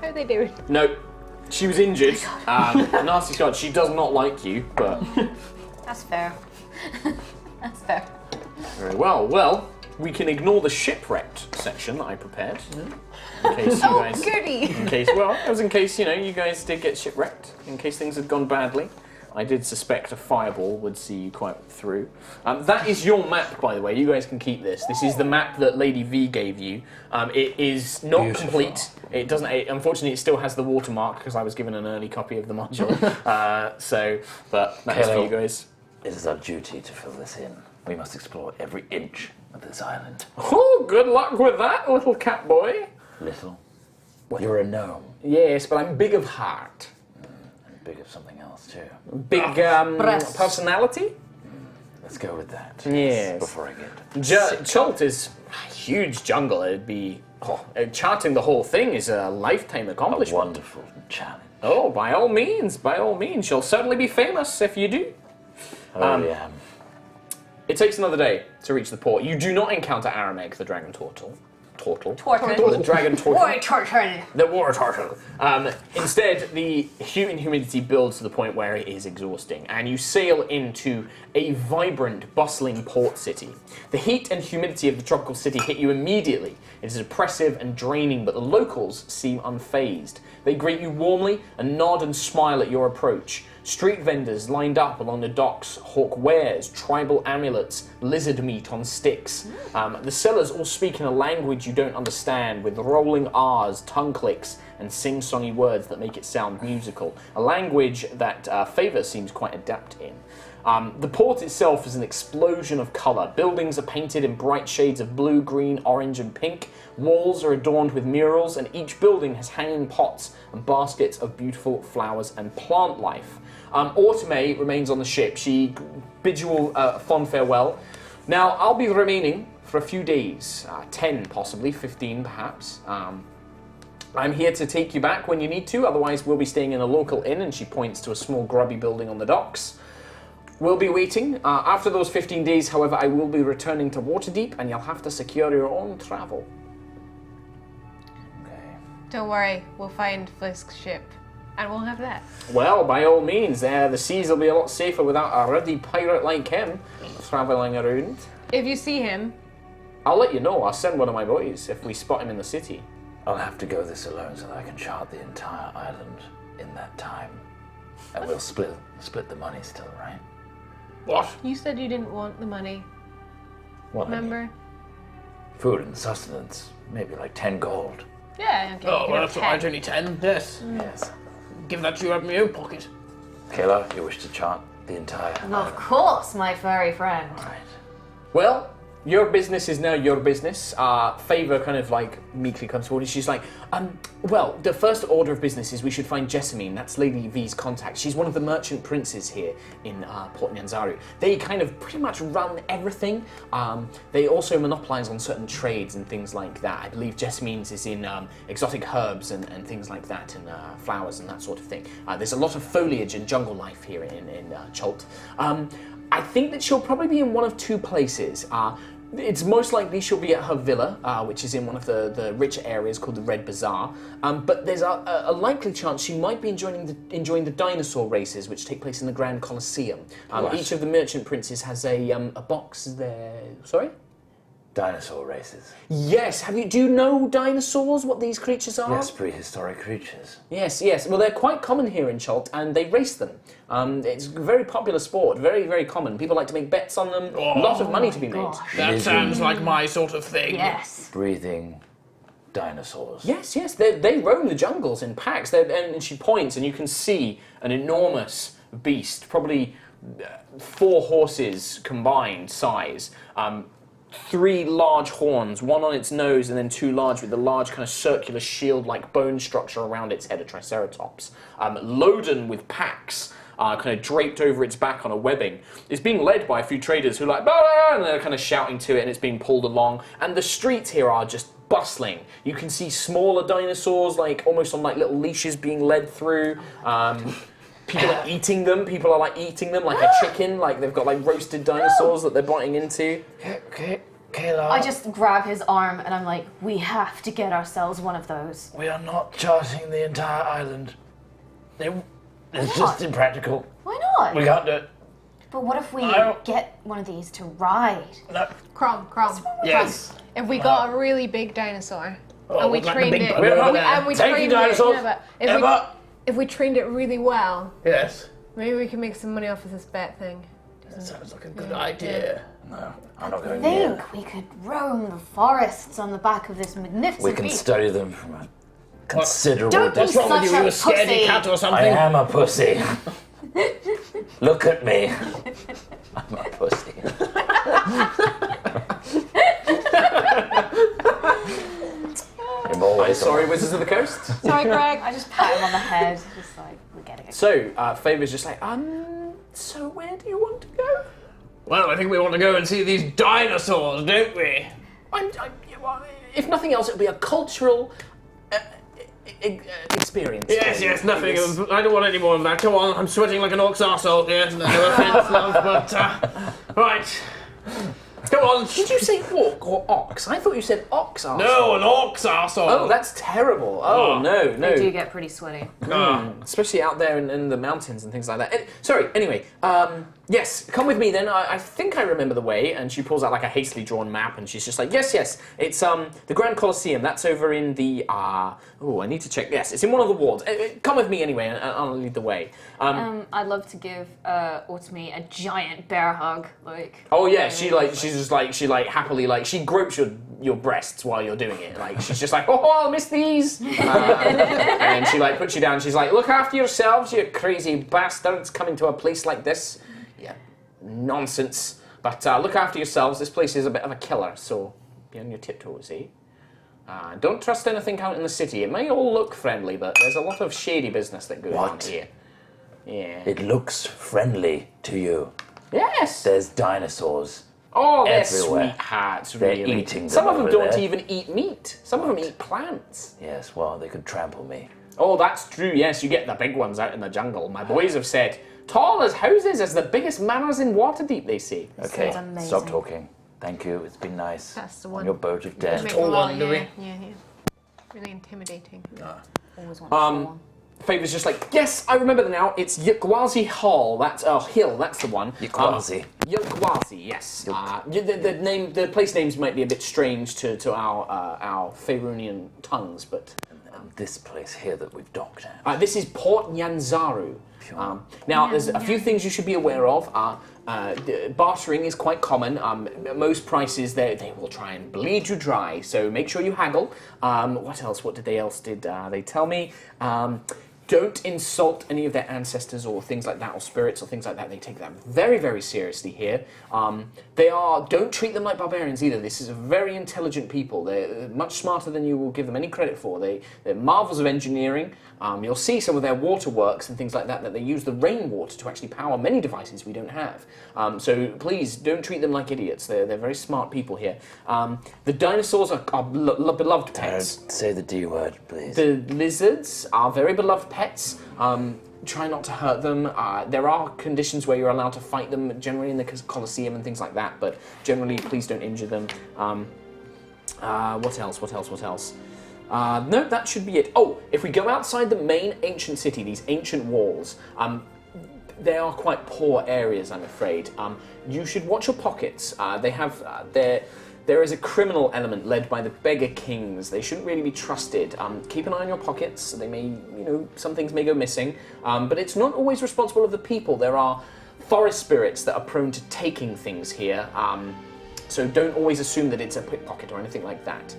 How are they doing? No, she was injured. Nasty Scott, she does not like you, but That's fair. That's fair. very well. Well, we can ignore the shipwrecked section that I prepared. In case you guys. Goody! In case, well, it was in case, you guys did get shipwrecked. In case things had gone badly. I did suspect a fireball would see you quite through. That is your map, by the way. You guys can keep this. This is the map that Lady V gave you. It is not complete. It doesn't. Unfortunately, it still has the watermark because I was given an early copy of the module. But that's for you guys. It is our duty to fill this in. We must explore every inch of this island. Oh, good luck with that, little cat boy. Little. You're a gnome. Yes, but I'm big of heart. And big of something else too. Big personality. Let's go with that. Yes. Before I get Chult is a huge jungle. It'd be charting the whole thing is a lifetime a accomplishment. wonderful challenge. Oh, by all means, you'll certainly be famous if you do. Yeah. It takes another day to reach the port. You do not encounter Arameg, the dragon turtle. Tortle. The dragon turtle. Boy, turtle. The war turtle. Instead, the human humidity builds to the point where it is exhausting, and you sail into a vibrant, bustling port city. The heat and humidity of the tropical city hit you immediately. It is oppressive and draining, but the locals seem unfazed. They greet you warmly and nod and smile at your approach. Street vendors lined up along the docks hawk wares, tribal amulets, lizard meat on sticks. The sellers all speak in a language you don't understand, with rolling R's, tongue clicks, and sing-songy words that make it sound musical. A language that Favor seems quite adept in. The port itself is an explosion of colour. Buildings are painted in bright shades of blue, green, orange, and pink. Walls are adorned with murals, and each building has hanging pots and baskets of beautiful flowers and plant life. Automay remains on the ship. She bids you all fond farewell. Now, I'll be remaining for a few days, 10 possibly, 15 perhaps. I'm here to take you back when you need to, otherwise we'll be staying in a local inn, and she points to a small grubby building on the docks. We'll be waiting. After those 15 days, however, I will be returning to Waterdeep, and you'll have to secure your own travel. Okay. Don't worry, we'll find Flisk's ship. and we'll have that. Well, by all means, the seas will be a lot safer without a ruddy pirate like him travelling around. If you see him, I'll let you know. I'll send one of my boys if we spot him in the city. I'll have to go this alone so that I can chart the entire island in that time. And we'll split the money still, right? What? you said you didn't want the money. What? Remember? Food and sustenance, maybe like 10 gold. Yeah. Okay. Oh, you can well, have that's all right, 10. only 10. Yes. Yes. Give that to you out of my own pocket. Kayla, you wish to chart the entire Of island? course, my furry friend. Right. Well, your business is now your business. Favor kind of like meekly comes forward and she's like, well, the first order of business is we should find Jessamine. That's Lady V's contact. She's one of the merchant princes here in Port Nyanzaru. They kind of pretty much run everything. They also monopolize on certain trades and things like that. I believe Jessamine's is in exotic herbs and things like that, and flowers and that sort of thing. There's a lot of foliage and jungle life here in Chult. I think that she'll probably be in one of two places. It's most likely she'll be at her villa, which is in one of the richer areas called the Red Bazaar. But there's a likely chance she might be enjoying the dinosaur races, which take place in the Grand Colosseum. Each of the merchant princes has a box there. Sorry? Dinosaur races. Yes. Do you know dinosaurs? What these creatures are? Yes, prehistoric creatures. Yes. Well, they're quite common here in Chult, and they race them. It's a very popular sport, very, very common. People like to make bets on them. A lot of money to be made. That sounds like my sort of thing. Yes. Breathing dinosaurs. Yes. They roam the jungles in packs. And she points, and you can see an enormous beast, probably 4 horses combined size. 3 large horns, one on its nose and then 2 large with the large kind of circular shield-like bone structure around its head, a triceratops. Loaden with packs, kind of draped over its back on a webbing. It's being led by a few traders who are like, bah! And they're kind of shouting to it, and it's being pulled along. And the streets here are just bustling. You can see smaller dinosaurs, like almost on like little leashes being led through. People are eating them. People are like eating them like a chicken. Like they've got like roasted dinosaurs that they're biting into. Okay, Kayla. I just grab his arm and I'm like, we have to get ourselves one of those. We are not charting the entire island. It's not? just impractical. Why not? We can't do it. But what if we don't- get one of these to ride? No. Crom. Yes. If we got a really big dinosaur Oh, and we like the trained big it, bugger over there. and we Taking trained dinosaurs. it, yeah, but Emma. if we trained it really well, Yes. maybe we can make some money off of this bet thing. That sounds like a good idea. No, I'm not I going near. think we could roam the forests on the back of this magnificent We can beast. study them from a considerable Don't be distance. What's wrong with you? Such You a a scaredy pussy. cat or I something? am a pussy. Look at me. I'm a pussy. I'm always Sorry, Wizards of the Coast. Sorry, Greg. I just pat him on the head, just like, we're getting it. So, Favor's just like, so where do you want to go? Well, I think we want to go and see these dinosaurs, don't we? If nothing else, it'll be a cultural experience. Yes, nothing. I don't want any more of that. Come on, I'm sweating like an orc's arsehole here. No offense, love, but... right. Come on. Did you say orc or ox? I thought you said ox arsehole. No, an orc's arsehole. Oh, that's terrible. Oh, no. They do get pretty sweaty. Especially out there in the mountains and things like that. Sorry, anyway, yes, come with me then. I think I remember the way. And she pulls out like a hastily drawn map and she's just like, yes, it's the Grand Colosseum. That's over in the, I need to check. Yes, it's in one of the wards. Come with me anyway and I'll lead the way. I'd love to give Automi a giant bear hug. Like. Oh yeah, she happily she gropes your breasts while you're doing it. Like she's just like, oh, I'll miss these. And she puts you down. She's like, look after yourselves, you crazy bastards coming to a place like this. Yeah, nonsense. But look after yourselves. This place is a bit of a killer, so be on your tiptoes, eh? Don't trust anything out in the city. It may all look friendly, but there's a lot of shady business that goes on here. Yeah. It looks friendly to you. Yes. There's dinosaurs. Oh, they're everywhere. sweethearts, They're really. eating them Some of them over don't there. even eat meat. Some of them eat plants. Yes, well, they could trample me. Oh, that's true. Yes, you get the big ones out in the jungle. My boys have said, tall as houses as the biggest manors in Waterdeep, they say. Okay, Sounds amazing. stop talking. Thank you. It's been nice. That's the On one. your boat of death. Make Tall a lot, one, do we? yeah. Really intimidating. Always want to show one. Favor's just like, yes, I remember now. It's Yukwazi Hall. That's hill. That's the one. Yukwazi. Yukwazi, yes. The place names might be a bit strange to our Faerunian tongues, but This place here that we've docked at. this is Port Nyanzaru. Now, there's a few things you should be aware of. Bartering is quite common. Most prices, they will try and bleed you dry, so make sure you haggle. What else? What did they tell me? Don't insult any of their ancestors or things like that, or spirits or things like that. They take that very, very seriously here. Don't treat them like barbarians either. This is a very intelligent people. They're much smarter than you will give them any credit for. They're marvels of engineering. You'll see some of their waterworks and things like that they use the rainwater to actually power many devices we don't have. So please don't treat them like idiots. They're very smart people here. The dinosaurs are beloved pets. Don't say the D word, please. The lizards are very beloved pets. Try not to hurt them. There are conditions where you're allowed to fight them, generally in the Colosseum and things like that, but generally please don't injure them. What else? No, that should be it. Oh, if we go outside the main ancient city, these ancient walls, they are quite poor areas, I'm afraid. You should watch your pockets. There is a criminal element led by the beggar kings. They shouldn't really be trusted. Keep an eye on your pockets. They may, some things may go missing. But it's not always responsible of the people. There are forest spirits that are prone to taking things here. So don't always assume that it's a pickpocket or anything like that.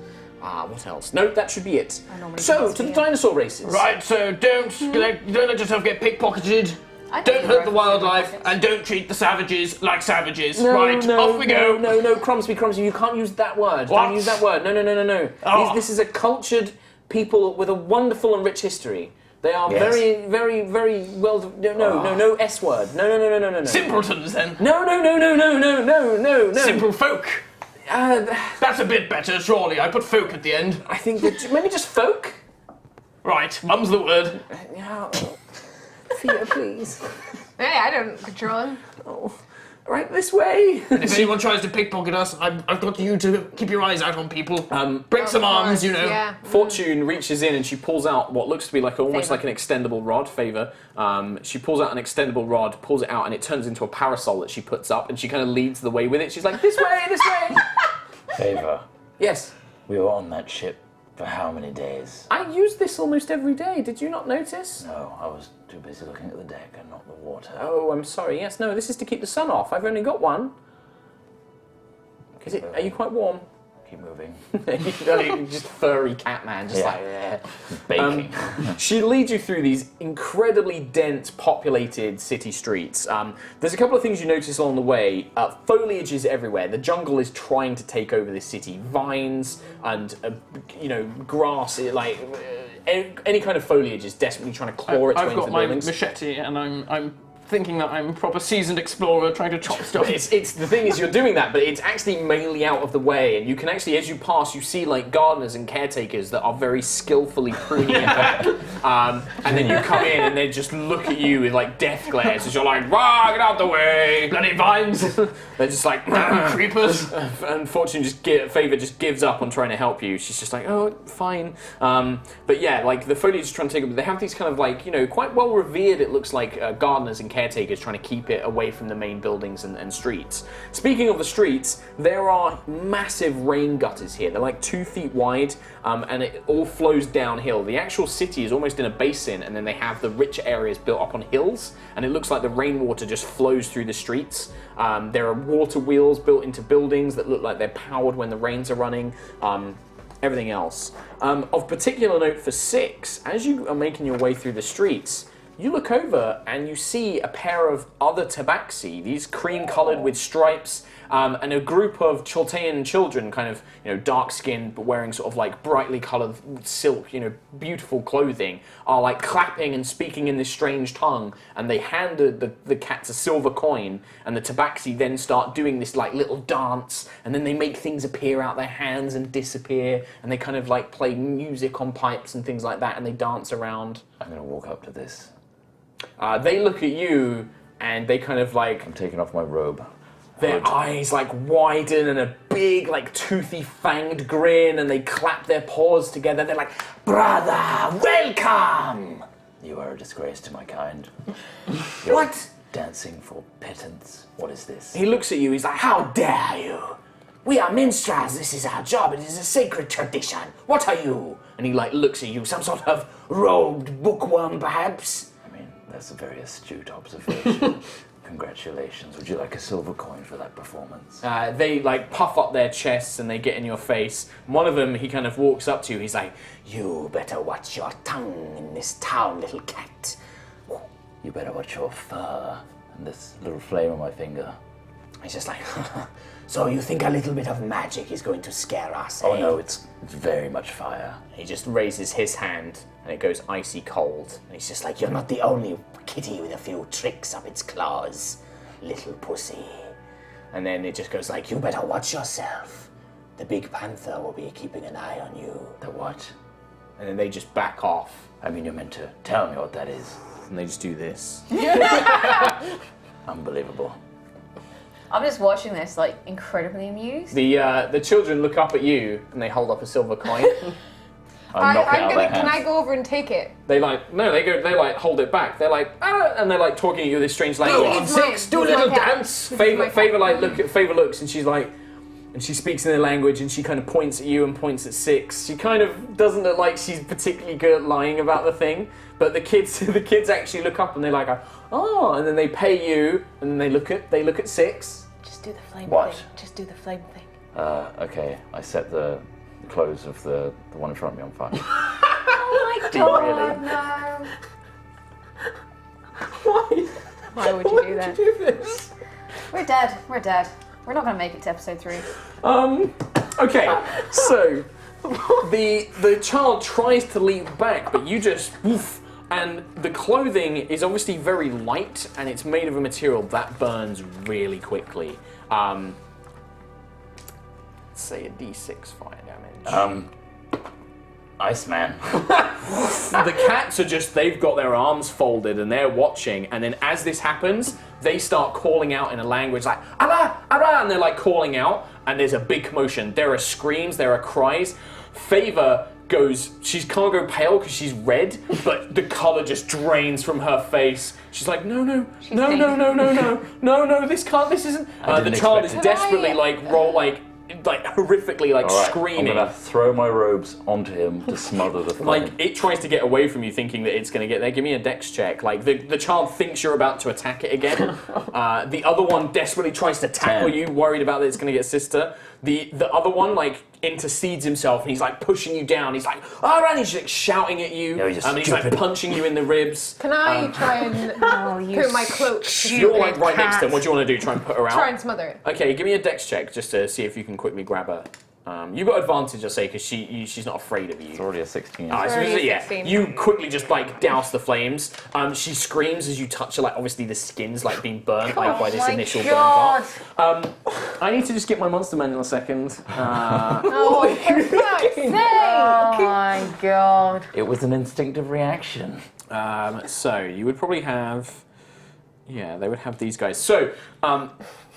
What else? No, that should be it. So, to the dinosaur races. Right, so don't let yourself get pickpocketed. Don't hurt the wildlife, and don't treat the savages like savages. Off we go. No, Cromsby, you can't use that word. What? Don't use that word. No. Oh. This is a cultured people with a wonderful and rich history. They are very, very, very well. No S word. No. Simpletons, then. No. Simple folk. That's a bit better, surely. I put folk at the end. I think that maybe just folk. Right, mum's the word. Yeah. Thea, please. Hey, I don't control him. Oh, right this way. And if anyone tries to pickpocket us, I've got you to keep your eyes out on people. Break some arms, Yeah. Fortune reaches in and she pulls out what looks to be almost like an extendable rod. Favor. She pulls out an extendable rod, pulls it out, and it turns into a parasol that she puts up, and she kind of leads the way with it. She's like, this way. Favor. Yes. We were on that ship for how many days? I use this almost every day. Did you not notice? No, I was too busy looking at the deck and not the water. Oh, I'm sorry. Yes, no, this is to keep the sun off. I've only got one. Are you quite warm? Keep moving. Just furry cat man, Baking. She leads you through these incredibly dense, populated city streets. There's a couple of things you notice along the way. Foliage is everywhere. The jungle is trying to take over this city. Vines and grass, any kind of foliage is desperately trying to claw its way into the buildings. I've got my machete, and I'm thinking that I'm a proper seasoned explorer trying to chop stuff. It's the thing is you're doing that, but it's actually mainly out of the way, and you can actually, as you pass, you see gardeners and caretakers that are very skillfully pruning it back, and then you come in and they just look at you with death glares as you're like, "Rah, get out the way!" Bloody vines! They're just like creepers. Unfortunately, Favor just gives up on trying to help you. She's just like, "Oh, fine." But yeah, the foliage is trying to take over. They have these kind of quite well revered. It looks like gardeners and caretakers trying to keep it away from the main buildings and streets. Speaking of the streets, there are massive rain gutters here. They're 2 feet wide, and it all flows downhill. The actual city is almost in a basin, and then they have the rich areas built up on hills, and it looks like the rainwater just flows through the streets. There are water wheels built into buildings that look like they're powered when the rains are running. Everything else. Of particular note for 6, as you are making your way through the streets, you look over and you see a pair of other tabaxi, these cream-coloured with stripes, and a group of Chaltean children, kind of, dark-skinned, but wearing sort of brightly coloured silk, beautiful clothing, are clapping and speaking in this strange tongue, and they hand the cats a silver coin, and the tabaxi then start doing this little dance, and then they make things appear out their hands and disappear, and they kind of play music on pipes and things like that, and they dance around. I'm gonna walk up to this. They look at you, and they kind of I'm taking off my robe. their eyes widen and a big toothy fanged grin, and they clap their paws together. They're like, "Brother, welcome!" You are a disgrace to my kind. What? Dancing for pittance. What is this? He looks at you, he's like, how dare you? We are minstrels, this is our job, it is a sacred tradition. What are you? And he like looks at you, some sort of robed bookworm perhaps? I mean, that's a very astute observation. Congratulations. Would you like a silver coin for that performance? They like puff up their chests and they get in your face. One of them, he kind of walks up to you, he's like, you better watch your tongue in this town, little cat. You better watch your fur and this little flame on my finger. He's just like, so you think a little bit of magic is going to scare us, Oh eh? no, it's very much fire. He just raises his hand and it goes icy cold. And he's just like, you're not the only kitty with a few tricks up its claws, little pussy. And then it just goes like, you better watch yourself. The big panther will be keeping an eye on you. The what? And then they just back off. I mean, you're meant to tell me what that is. And they just do this. Unbelievable. I'm just watching this, like, incredibly amused. The children look up at you and they hold up a silver coin. I'm knocking out their Can hands. I go over and take it? They like, no, they like hold it back. They're like, ah, and they're like talking to you this strange language. It's mine. Do a It's my little cat. dance. It's Favor, my cat. Favor like Favor looks and she's like, and she speaks in their language and she kind of points at you and points at Six. She kind of doesn't look like she's particularly good at lying about the thing, but the kids actually look up and they're like, oh, and then they pay you and then they look at Six. Just do the flame What? thing. Just do the flame thing. Okay, I set the clothes of the one in front of me on fire. Oh my god, no. Why would you do that? Do this. We're dead. We're dead. We're not gonna make it to episode 3. Okay, so the child tries to leap back, but you just woof, and the clothing is obviously very light, and it's made of a material that burns really quickly. Let's say a D6 fire damage. Iceman. The cats are they've got their arms folded and they're watching, and then as this happens, they start calling out in a language like, Ara, Ara, and they're like calling out, and there's a big commotion. There are screams, there are cries. Favor she can't go pale because she's red, but the color just drains from her face. She's like, no, this isn't. The child is desperately horrifically All right, screaming. I'm gonna throw my robes onto him to smother the flame. Like, it tries to get away from you thinking that it's going to get there. Give me a dex check. Like, the child thinks you're about to attack it again. The other one desperately tries to tackle 10. you, worried about that it's going to get sister. The other one, like, intercedes himself and he's, like, pushing you down. He's like, oh, and he's, like, shouting at you. No, you're He's, like, stupid. punching you in the ribs. Can I try and put my cloak? You're, like, right next to him. What do you want to do? Try and put her out? Try and smother it. Okay, give me a dex check just to see if you can quickly grab her. You've got advantage, I'll say, because she's not afraid of you. It's already a 16. So Already yeah, 16. you quickly just like douse the flames. She screams as you touch her, like obviously the skin's like being burnt like by this initial burn part. I need to just get my monster manual a second. Oh, for fuck's sake! Oh my god. It was an instinctive reaction. So you would probably have, they would have these guys. So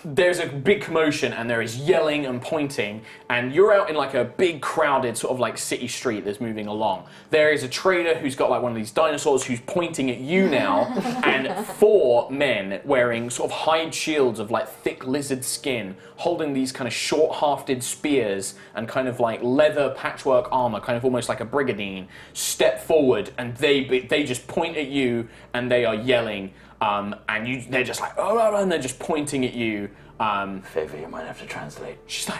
there's a big commotion and there is yelling and pointing, and you're out in like a big crowded sort of like city street that's moving along. There is a trader who's got like one of these dinosaurs who's pointing at you now, and 4 men wearing sort of hide shields of like thick lizard skin, holding these kind of short-hafted spears and kind of like leather patchwork armor, kind of almost like a brigandine, step forward, and they just point at you and they are yelling. They're just like, oh, and they're just pointing at you. Favor, you might have to translate. She's like,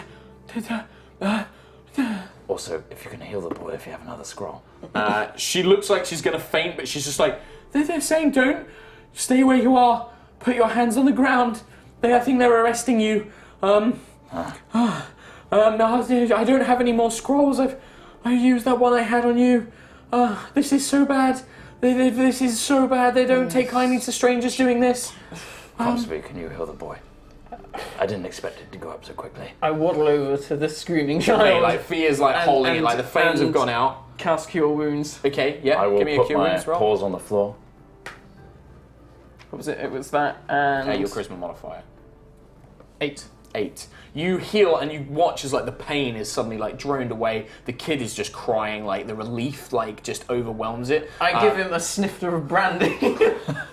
Also, if you can heal the boy if you have another scroll. she looks like she's gonna faint, but she's just like, they're saying don't, stay where you are, put your hands on the ground. I think they're arresting you. No, I don't have any more scrolls. I used that one I had on you. This is so bad. This is so bad. They don't take kindly to strangers doing this. Crosby, can you heal the boy? I didn't expect it to go up so quickly. I waddle over to the screaming child. Okay, like Fia's like holding it, and- like the flames have and gone out. Cast Cure Wounds. Okay, yeah. I will Give me a put cure my wounds roll. paws on the floor. What was it? It was that and Your charisma modifier. 8. 8. You heal and you watch as like the pain is suddenly like droned away. The kid is just crying, like the relief like just overwhelms it. I give him a snifter of brandy.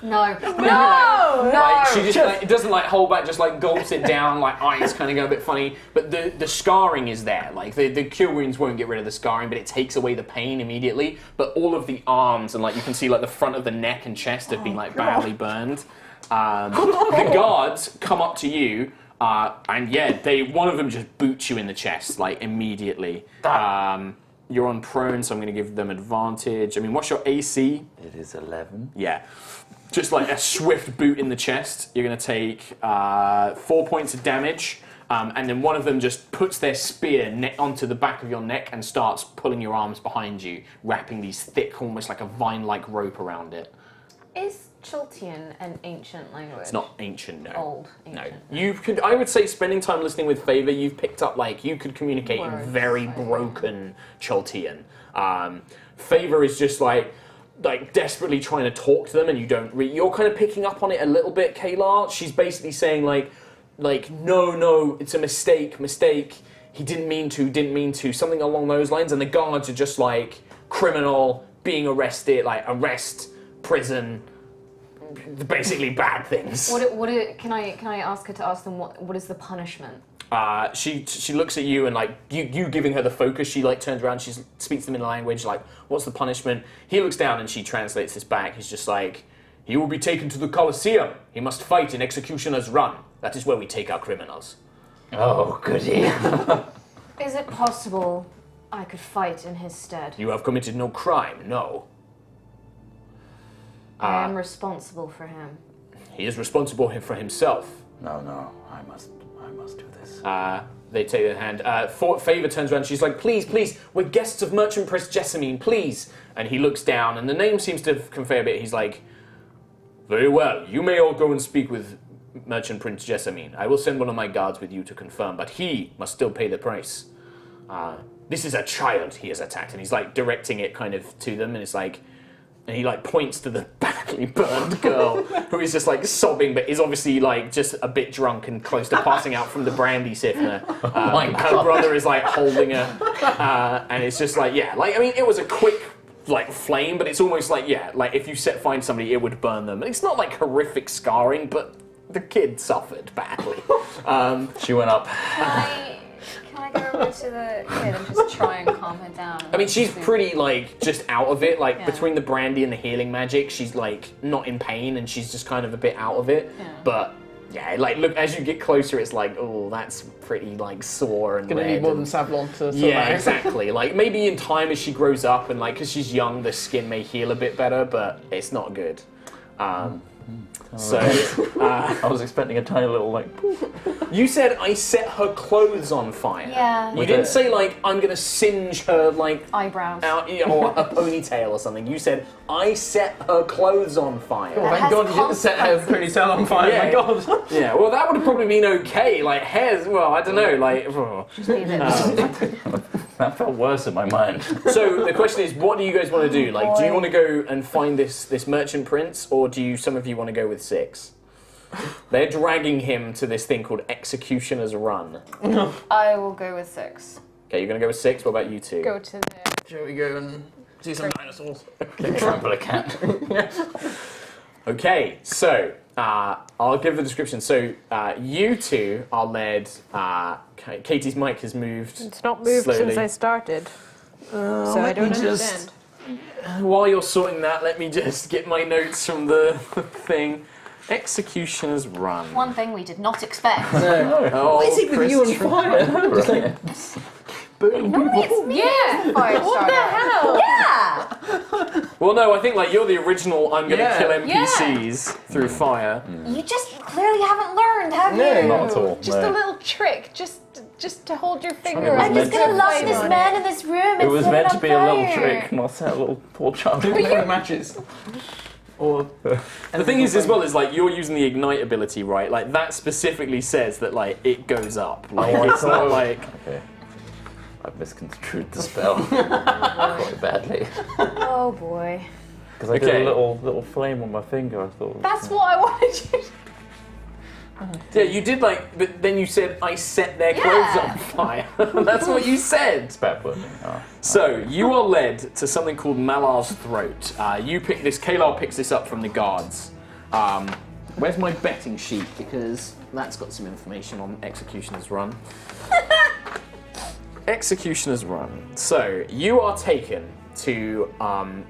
No. Like, she just like, it doesn't like hold back, just like gulps it down, like eyes kind of go a bit funny. But the scarring is there. Like the cure wounds won't get rid of the scarring, but it takes away the pain immediately. But all of the arms and like you can see like the front of the neck and chest have been like badly burned. The guards come up to you. And yeah, one of them just boots you in the chest, like, immediately. You're on prone, so I'm going to give them advantage. I mean, what's your AC? It is 11. Yeah. Just like a swift boot in the chest. You're going to take 4 points of damage. And then one of them just puts their spear onto the back of your neck and starts pulling your arms behind you, wrapping these thick, almost like a vine-like rope around it. Is Chultian an ancient language? It's not ancient, no. Old, ancient. No. You could, I would say, spending time listening with Favor, you've picked up, like, you could communicate in very broken Chultian. Favor is just, like desperately trying to talk to them, and you don't you're kind of picking up on it a little bit, Kayla. She's basically saying, like, no, it's a mistake, he didn't mean to, something along those lines, and the guards are just, like, criminal, being arrested, like, arrest, prison, basically bad things. Can I ask her to ask them what is the punishment? She looks at you and like you giving her the focus. She like turns around. She speaks to them in a language like, "What's the punishment?" He looks down and she translates this back. He's just like, "He will be taken to the Colosseum. He must fight in Executioner's Run. That is where we take our criminals." Oh, goody. Is it possible I could fight in his stead? You have committed no crime. No. I am responsible for him. He is responsible for himself. No, I must do this. They take their hand. Favor turns around. She's like, please, we're guests of Merchant Prince Jessamine, please. And he looks down, and the name seems to convey a bit. He's like, very well. You may all go and speak with Merchant Prince Jessamine. I will send one of my guards with you to confirm, but he must still pay the price. This is a child he has attacked, and he's like directing it kind of to them, and it's like. And he like points to the badly burned girl who is just like sobbing, but is obviously like just a bit drunk and close to passing out from the brandy siphner. Her brother is like holding her, and it's just like I mean, it was a quick like flame, but it's almost like like if you find somebody, it would burn them. It's not like horrific scarring, but the kid suffered badly. She went up. Can I go over to the kid and just try and calm her down? I mean, she's pretty, like, just out of it. Like, between the brandy and the healing magic, she's, like, not in pain, and she's just kind of a bit out of it. Yeah. But, like, look, as you get closer, it's like, oh, that's pretty, like, sore and Gonna red. need more than Savlon to sort Yeah, out. exactly. Like, maybe in time as she grows up, and, like, because she's young, the skin may heal a bit better, but it's not good. I was expecting a tiny little, like... You said I set her clothes on fire. Yeah. You didn't say, like, I'm going to singe her, like... Eyebrows. Out, or a ponytail or something. You said, I set her clothes on fire. Oh, thank God you didn't set her ponytail on fire, my God. Yeah, well, that would have probably been okay. Like, hairs, well, I don't know, like... That felt worse in my mind. So the question is, what do you guys want to do? Like, do you want to go and find this merchant prince, or do some of you want to go with 6? They're dragging him to this thing called Executioner's Run. I will go with 6. Okay, you're going to go with 6. What about you two? Go to the. Shall we go and see some dinosaurs? Trample a cat. Okay, so I'll give the description. So you two are led. Katie's mic has moved. It's not moved slowly. since I started. So I don't understand. While you're sorting that, let me just get my notes from the thing. Executioner's Run. One thing we did not expect. Oh, What is it with you and fire? Just like burning Normally people. it's me as the fire starter. hell? Yeah! Well, no, I think like you're the original. I'm going to Yeah. kill NPCs through fire. You just clearly haven't learned, have No. you? Not at all. Just no. a little trick, just to hold your finger. was I'm just meant gonna to- lock this man in this room and It was set meant it to on be a little fire. trick, not set a little poor child. Two little matches. Or And the thing is, as well, is like you're using the ignite ability, right? Like that specifically says that like it goes up. Like Oh, I it's not thought- like. Okay. I've misconstrued the spell quite badly. Oh boy. Because I did Okay. a little flame on my finger, I thought. That's what I wanted you to Yeah, you did but then you said, I set their clothes on fire. That's what you said. It's bad wording. Oh. So, you are led to something called Malar's Throat. You pick this, Kalar picks this up from the guards. Where's my betting sheet? Because that's got some information on Executioner's Run. Executioner's Run. So, you are taken to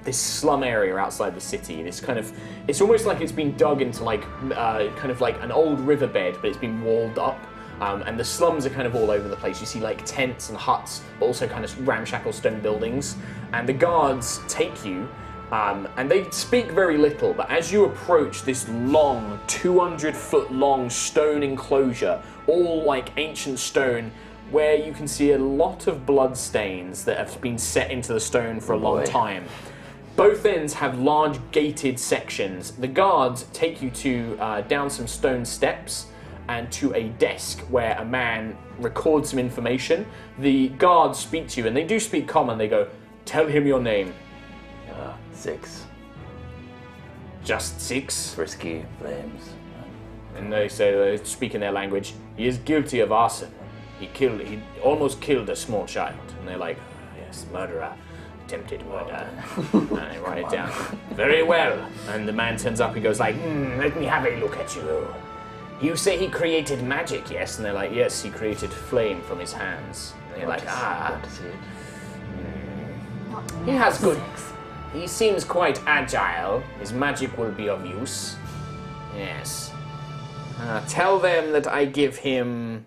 this slum area outside the city. This kind of, it's almost like it's been dug into kind of like an old riverbed, but it's been walled up. And the slums are kind of all over the place. You see like tents and huts, but also kind of ramshackle stone buildings. And the guards take you, and they speak very little, but as you approach this long, 200-foot long stone enclosure, all like ancient stone, where you can see a lot of blood stains that have been set into the stone for a long time. Both ends have large gated sections. The guards take you to down some stone steps and to a desk where a man records some information. The guards speak to you, and they do speak common. They go, tell him your name. 6. Just 6? Frisky Flames. And they say, they speak in their language, he is guilty of arson. He almost killed a small child. And they're like, yes, murderer, attempted murder. And they write it down. Very well. And the man turns up and goes like, let me have a look at you. You say he created magic, yes? And they're like, yes, he created flame from his hands. And they're like, he has good. He seems quite agile. His magic will be of use. Yes. Tell them that I give him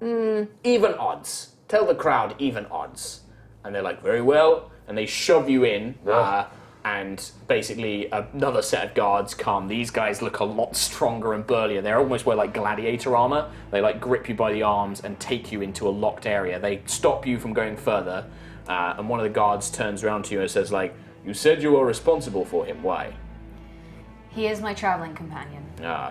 even odds. Tell the crowd even odds. And they're like, very well. And they shove you in. And basically another set of guards come. These guys look a lot stronger and burlier. They almost wear like gladiator armor. They like grip you by the arms and take you into a locked area. They stop you from going further. And one of the guards turns around to you and says like, you said you were responsible for him. Why? He is my traveling companion.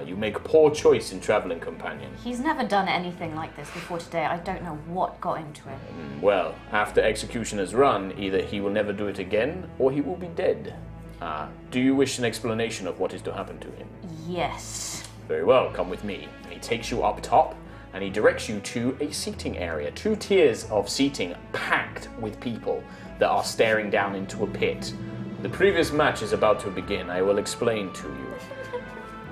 You make a poor choice in traveling companion. He's never done anything like this before today. I don't know what got into him. Well, after Executioner's Run, either he will never do it again, or he will be dead. Do you wish an explanation of what is to happen to him? Yes. Very well, come with me. And he takes you up top, and he directs you to a seating area. 2 tiers of seating packed with people that are staring down into a pit. The previous match is about to begin. I will explain to you.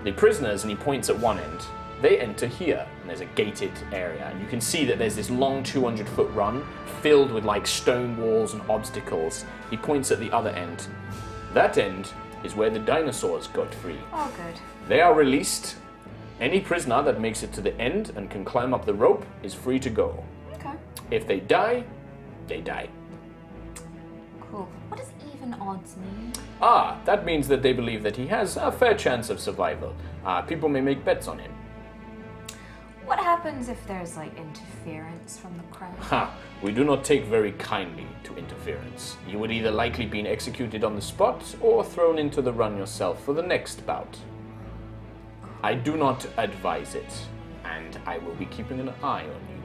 The prisoners, and he points at one end, they enter here, and there's a gated area, and you can see that there's this long 200-foot run filled with like stone walls and obstacles. He points at the other end. That end is where the dinosaurs got free. Oh, good. They are released. Any prisoner that makes it to the end and can climb up the rope is free to go. Okay. If they die, they die. Cool. What does even odds mean? That means that they believe that he has a fair chance of survival. People may make bets on him. What happens if there's like interference from the crowd? We do not take very kindly to interference. You would either likely be executed on the spot or thrown into the run yourself for the next bout. I do not advise it, and I will be keeping an eye on you.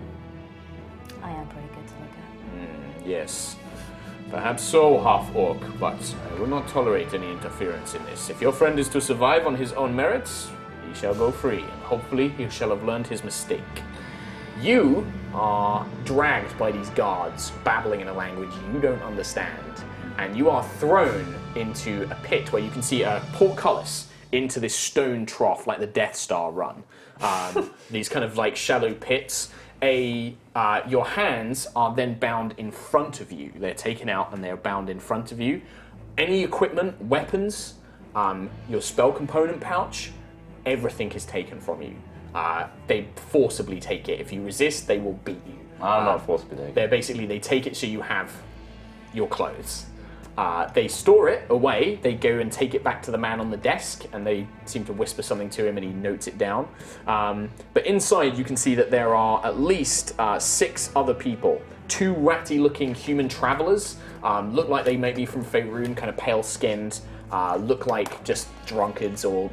I am pretty good to look at. Yes. Perhaps so, half-orc, but I will not tolerate any interference in this. If your friend is to survive on his own merits, he shall go free, and hopefully he shall have learned his mistake. You are dragged by these guards, babbling in a language you don't understand, and you are thrown into a pit where you can see a portcullis into this stone trough, like the Death Star run. These kind of like shallow pits. Your hands are then bound in front of you. They're taken out and they're bound in front of you. Any equipment, weapons, your spell component pouch, everything is taken from you. They forcibly take it. If you resist, they will beat you. I'm not forcibly taking. They take it so you have your clothes. They store it away. They go and take it back to the man on the desk, and they seem to whisper something to him, and he notes it down. But inside, you can see that there are at least 6 other people. 2 ratty-looking human travelers. Look like they might be from Faerun, kind of pale-skinned. Look like just drunkards or,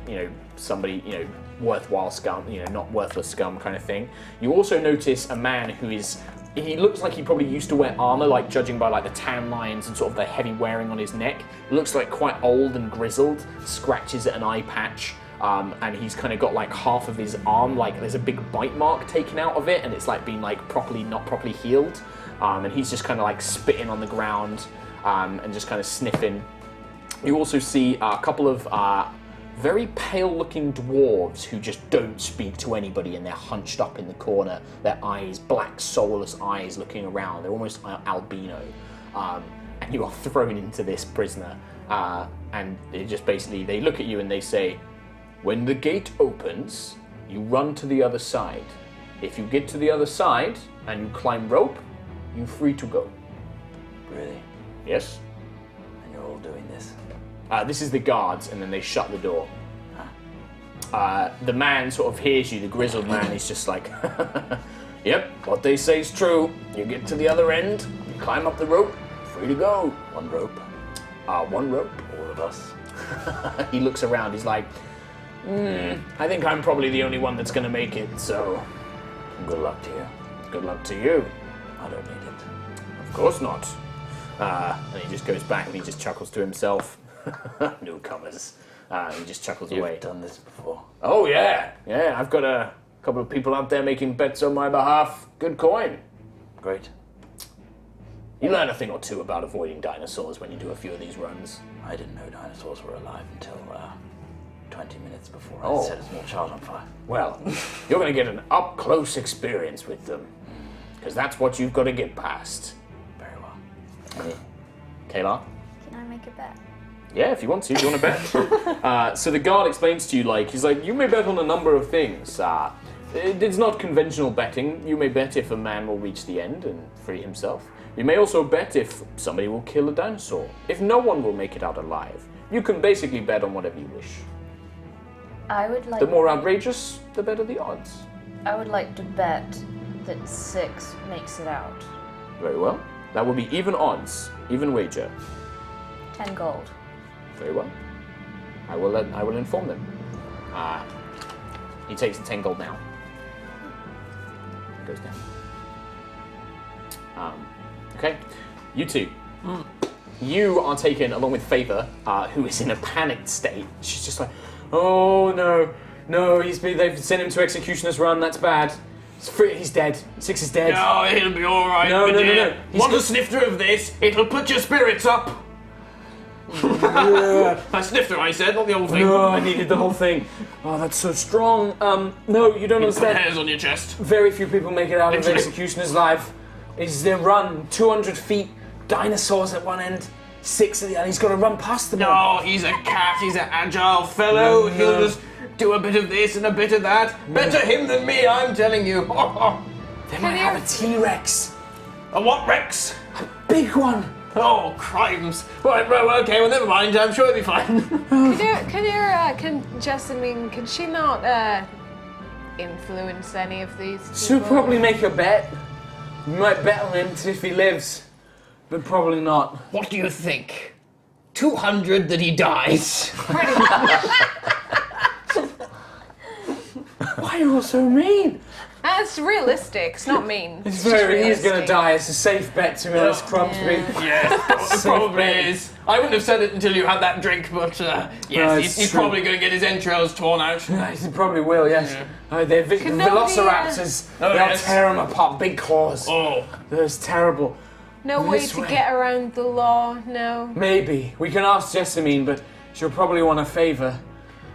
somebody, worthwhile scum, not worthless scum kind of thing. You also notice a man who is... He looks like he probably used to wear armor, like judging by like the tan lines and sort of the heavy wearing on his neck. Looks like quite old and grizzled, scratches at an eye patch. and he's kind of got like half of his arm, like there's a big bite mark taken out of it, and it's like been like not properly healed, and he's just kind of like spitting on the ground and just kind of sniffing. You also see a couple of very pale-looking dwarves who just don't speak to anybody, and they're hunched up in the corner, their eyes, black, soulless eyes looking around. They're almost albino. And you are thrown into this prisoner. And they just basically, they look at you and they say, when the gate opens, you run to the other side. If you get to the other side and you climb rope, you're free to go. Really? Yes? And you're all doing this? This is the guards, and then they shut the door. The man sort of hears you, the grizzled man, he's just like, yep, what they say is true. You get to the other end, you climb up the rope, free to go. One rope? One rope. All of us? He looks around, he's like, I think I'm probably the only one that's going to make it, so... Good luck to you. Good luck to you. I don't need it. Of course not. And he just goes back and he just chuckles to himself. Newcomers. He just chuckles away. You've done this before. Oh, yeah. Yeah, I've got a couple of people out there making bets on my behalf. Good coin. Great. You learn a thing or two about avoiding dinosaurs when you do a few of these runs. I didn't know dinosaurs were alive until 20 minutes before I Oh. set a small child on fire. Well, you're going to get an up-close experience with them. Because that's what you've got to get past. Very well. Kayla? Can I make a bet? Yeah, if you want to. Do you want to bet? So the guard explains to you, he's like, you may bet on a number of things. It's not conventional betting. You may bet if a man will reach the end and free himself. You may also bet if somebody will kill a dinosaur. If no one will make it out alive. You can basically bet on whatever you wish. I would like. The more outrageous, the better the odds. I would like to bet that 6 makes it out. Very well. That will be even odds, even wager. 10 gold. Very well. I will inform them. He takes the 10 gold now. It goes down. Okay, you two. You are taken along with Favor, who is in a panicked state. She's just like, oh no, they've sent him to Executioner's Run. That's bad. He's dead. 6 is dead. No, he'll be all right. No. Want a snifter of this? It'll put your spirits up. A snifter, I said, not the whole thing. No, I needed the whole thing. Oh, that's so strong. No, you don't Put understand. hairs on your chest. Very few people make it out of Literally. Executioner's live. It's their run, 200 feet, dinosaurs at one end, 6 at the other. He's got to run past them all. No, he's a cat. He's an agile fellow. No. He'll just do a bit of this and a bit of that. Better him than me, I'm telling you. They might have a T-Rex. A what, Rex? Big one. Oh, crimes. Right, okay, well, never mind. I'm sure it'll be fine. Can Jessamine, can she not influence any of these She'll people? probably make a bet. We might bet on him if he lives, but probably not. What do you think? 200 that he dies. Why are you all so mean? That's realistic. It's not mean. He's just going to realistic. die. It's a safe bet, to be honest, Crumsby. Yeah, probably is. I wouldn't have said it until you had that drink, but yes, he's true. probably going to get his entrails torn out. He probably will, yes. They're Can that be, velociraptors. Oh, They'll yes. tear them apart. Big claws. Oh, That's terrible. No way This to way. get around the law. No. Maybe. We can ask Jessamine, but she'll probably want a favour.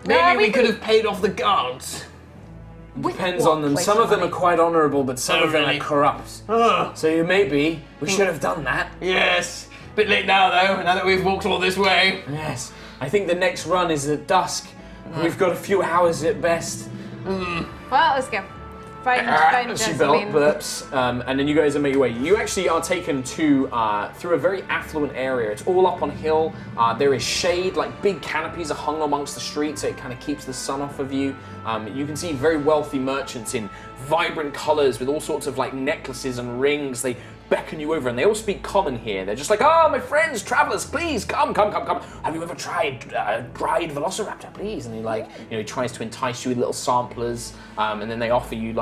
maybe we we could have paid off the guards. Depends what on them. place Some of them are money? quite honourable, but some Oh, of them really? are corrupt. Ugh. So maybe we should have done that. Yes. Bit late now, though, now that we've walked all this way. Yes. I think the next run is at dusk. We've got a few hours at best. Well, let's go. Find She Jessamine. burps, and then you guys make your way. You actually are taken to through a very affluent area. It's all up on a hill. There is shade, like big canopies are hung amongst the streets, so it kind of keeps the sun off of you. You can see very wealthy merchants in vibrant colours with all sorts of like necklaces and rings. They beckon you over, and they all speak common here. They're just like, "Oh, my friends, travellers, please come. Have you ever tried dried velociraptor, please?" And he tries to entice you with little samplers, and then they offer you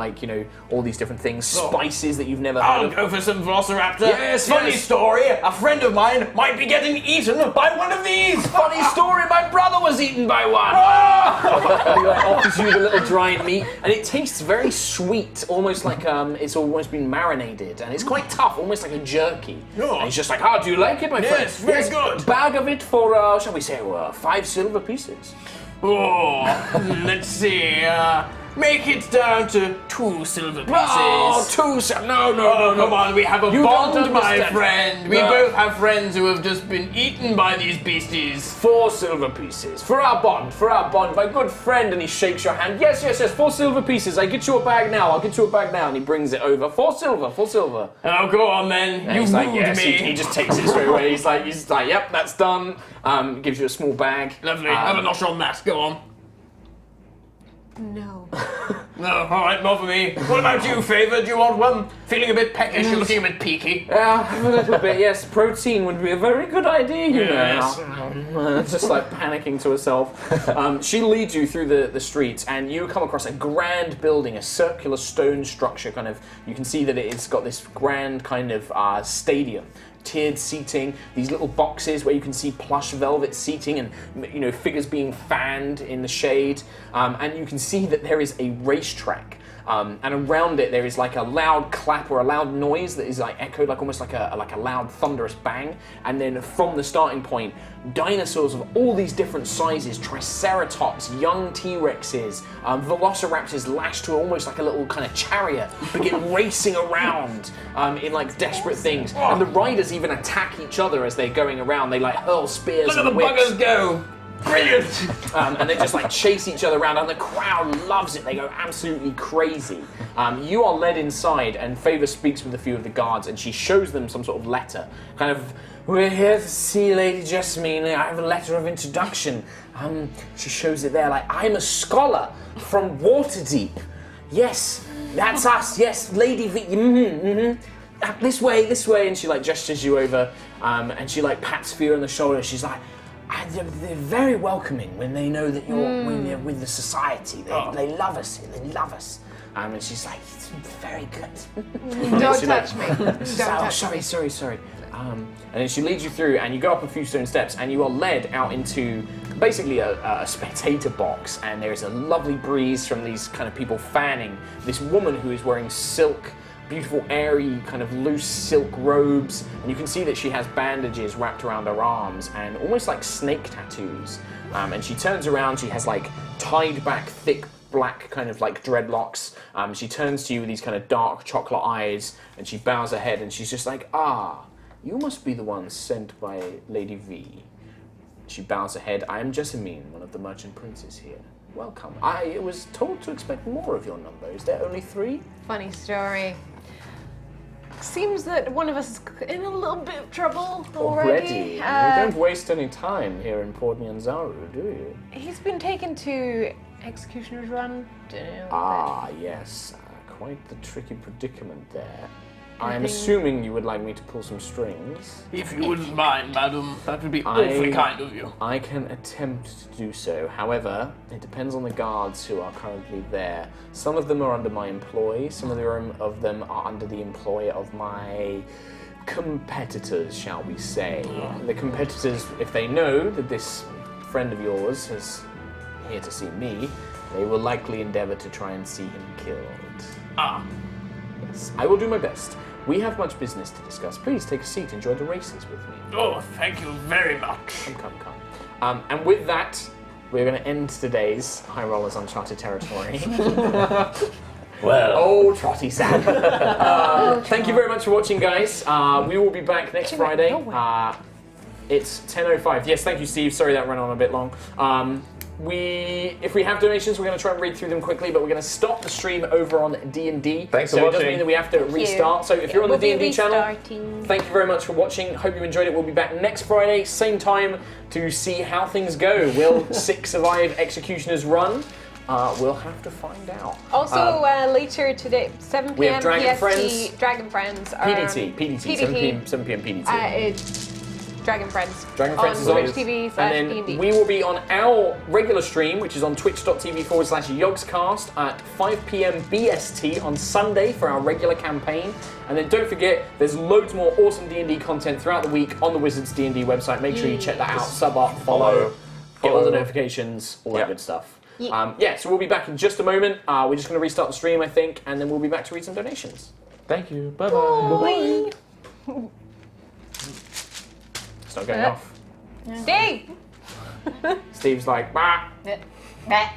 all these different things, spices that you've never heard I'll of. go for some velociraptor. Yes, Funny yes. story, a friend of mine might be getting eaten by one of these. Funny story, my brother was eaten by one. offers you the little dried meat, and it tastes very sweet, almost like it's almost been marinated, and it's quite tough, almost like a jerky. Oh. And he's just like, "How do you like it, my friend?" Yes, very good. Bag of it for, shall we say, 5 silver pieces. Oh, let's see. Make it down to 2 silver pieces. Oh, 2 silver. No, Come on, we have a You don't bond, my understand. friend. We No. both have friends who have just been eaten by these beasties. 4 silver pieces for our bond, my good friend. And he shakes your hand. Yes, 4 silver pieces. I get you a bag now. I'll get you a bag now. And he brings it over. 4 silver. Oh, go on then. And You he's like, wooed yes. me. He just takes it straight away. He's like, yep, that's done. Gives you a small bag. Lovely. Have a nosh on that. Go on. No. No, all right, more for me. What about you, Favour? Do you want one? Feeling a bit peckish, you're looking a bit peaky. Yeah, a little bit. Yes, protein would be a very good idea. You Yes. know. Just like panicking to herself. She leads you through the streets, and you come across a grand building, a circular stone structure. Kind of, you can see that it's got this grand kind of stadium. Tiered seating, these little boxes where you can see plush velvet seating and figures being fanned in the shade, and you can see that there is a racetrack, and around it there is like a loud clap or a loud noise that is like echoed, like almost like a loud thunderous bang, and then from the starting point, dinosaurs of all these different sizes, triceratops, young T-Rexes, velociraptors lashed to almost like a little kind of chariot, begin racing around in like desperate things, and the riders even attack each other as they're going around. They like hurl spears Look at and the whips. buggers go. Brilliant. And they just like chase each other around, and the crowd loves it. They go absolutely crazy. You are led inside, and Favour speaks with a few of the guards, and she shows them some sort of letter. Kind of, "We're here to see Lady Jessamine. I have a letter of introduction." She shows it there, like, "I'm a scholar from Waterdeep. Yes, that's us. Yes, Lady V. This way." And she like gestures you over, and she like pats Fear on the shoulder. She's like, "They're very welcoming when they know that when you're with the society. They love us. They love us." And she's like, "It's very good." Don't She, touch me. Don't touch me. Sorry. And then she leads you through, and you go up a few stone steps, and you are led out into basically a spectator box. And there is a lovely breeze from these kind of people fanning this woman who is wearing silk, beautiful, airy, kind of loose silk robes, and you can see that she has bandages wrapped around her arms and almost like snake tattoos. And she turns around, she has like tied back, thick, black kind of like dreadlocks. She turns to you with these kind of dark chocolate eyes, and she bows her head, and she's just like, "You must be the one sent by Lady V." She bows her head. "I am Jessamine, one of the merchant princes here. Welcome. I was told to expect more of your number. Is there only 3? Funny story. Seems that one of us is in a little bit of trouble already. You don't waste any time here in Port Nyanzaru, do you? He's been taken to Executioner's Run. Don't know. Yes. Quite the tricky predicament there. I am assuming you would like me to pull some strings. If you wouldn't mind, madam, that would be awfully kind of you. I can attempt to do so. However, it depends on the guards who are currently there. Some of them are under my employ. Some of them are under the employ of my competitors, shall we say. The competitors, if they know that this friend of yours is here to see me, they will likely endeavor to try and see him killed. Yes, I will do my best. We have much business to discuss. Please take a seat. Enjoy the races with me. Oh, thank you very much. Come. And with that, we're going to end today's High Rollers Uncharted territory. Well, Oh, Trotty Sam. Thank you very much for watching, guys. We will be back next Friday. It's 10:05. Yes, thank you, Steve. Sorry that ran on a bit long. If we have donations, we're going to try and read through them quickly, but we're going to stop the stream over on D&D. Thanks for So it doesn't watching. mean that we have to restart. So if you're on the D&D channel, Restarting. thank you very much for watching. Hope you enjoyed it. We'll be back next Friday, same time, to see how things go. Will 6 survive Executioner's Run? We'll have to find out. Also, later today, 7 p.m. we have Dragon PST, Friends. Dragon Friends. PDT, 7 p.m. PDT. It's Dragon Friends. Dragon Friends is on on. Twitch TV / And D&D. then we will be on our regular stream, which is on twitch.tv/yogscast at 5 p.m. BST on Sunday for our regular campaign. And then don't forget, there's loads more awesome D&D content throughout the week on the Wizards D&D website. Make sure you check that out. Sub up, follow, get all the notifications, all that good stuff. So we'll be back in just a moment. We're just going to restart the stream, I think, and then we'll be back to read some donations. Thank you. Bye-bye. It's not going off. Steve! Steve's like, bah. Meh.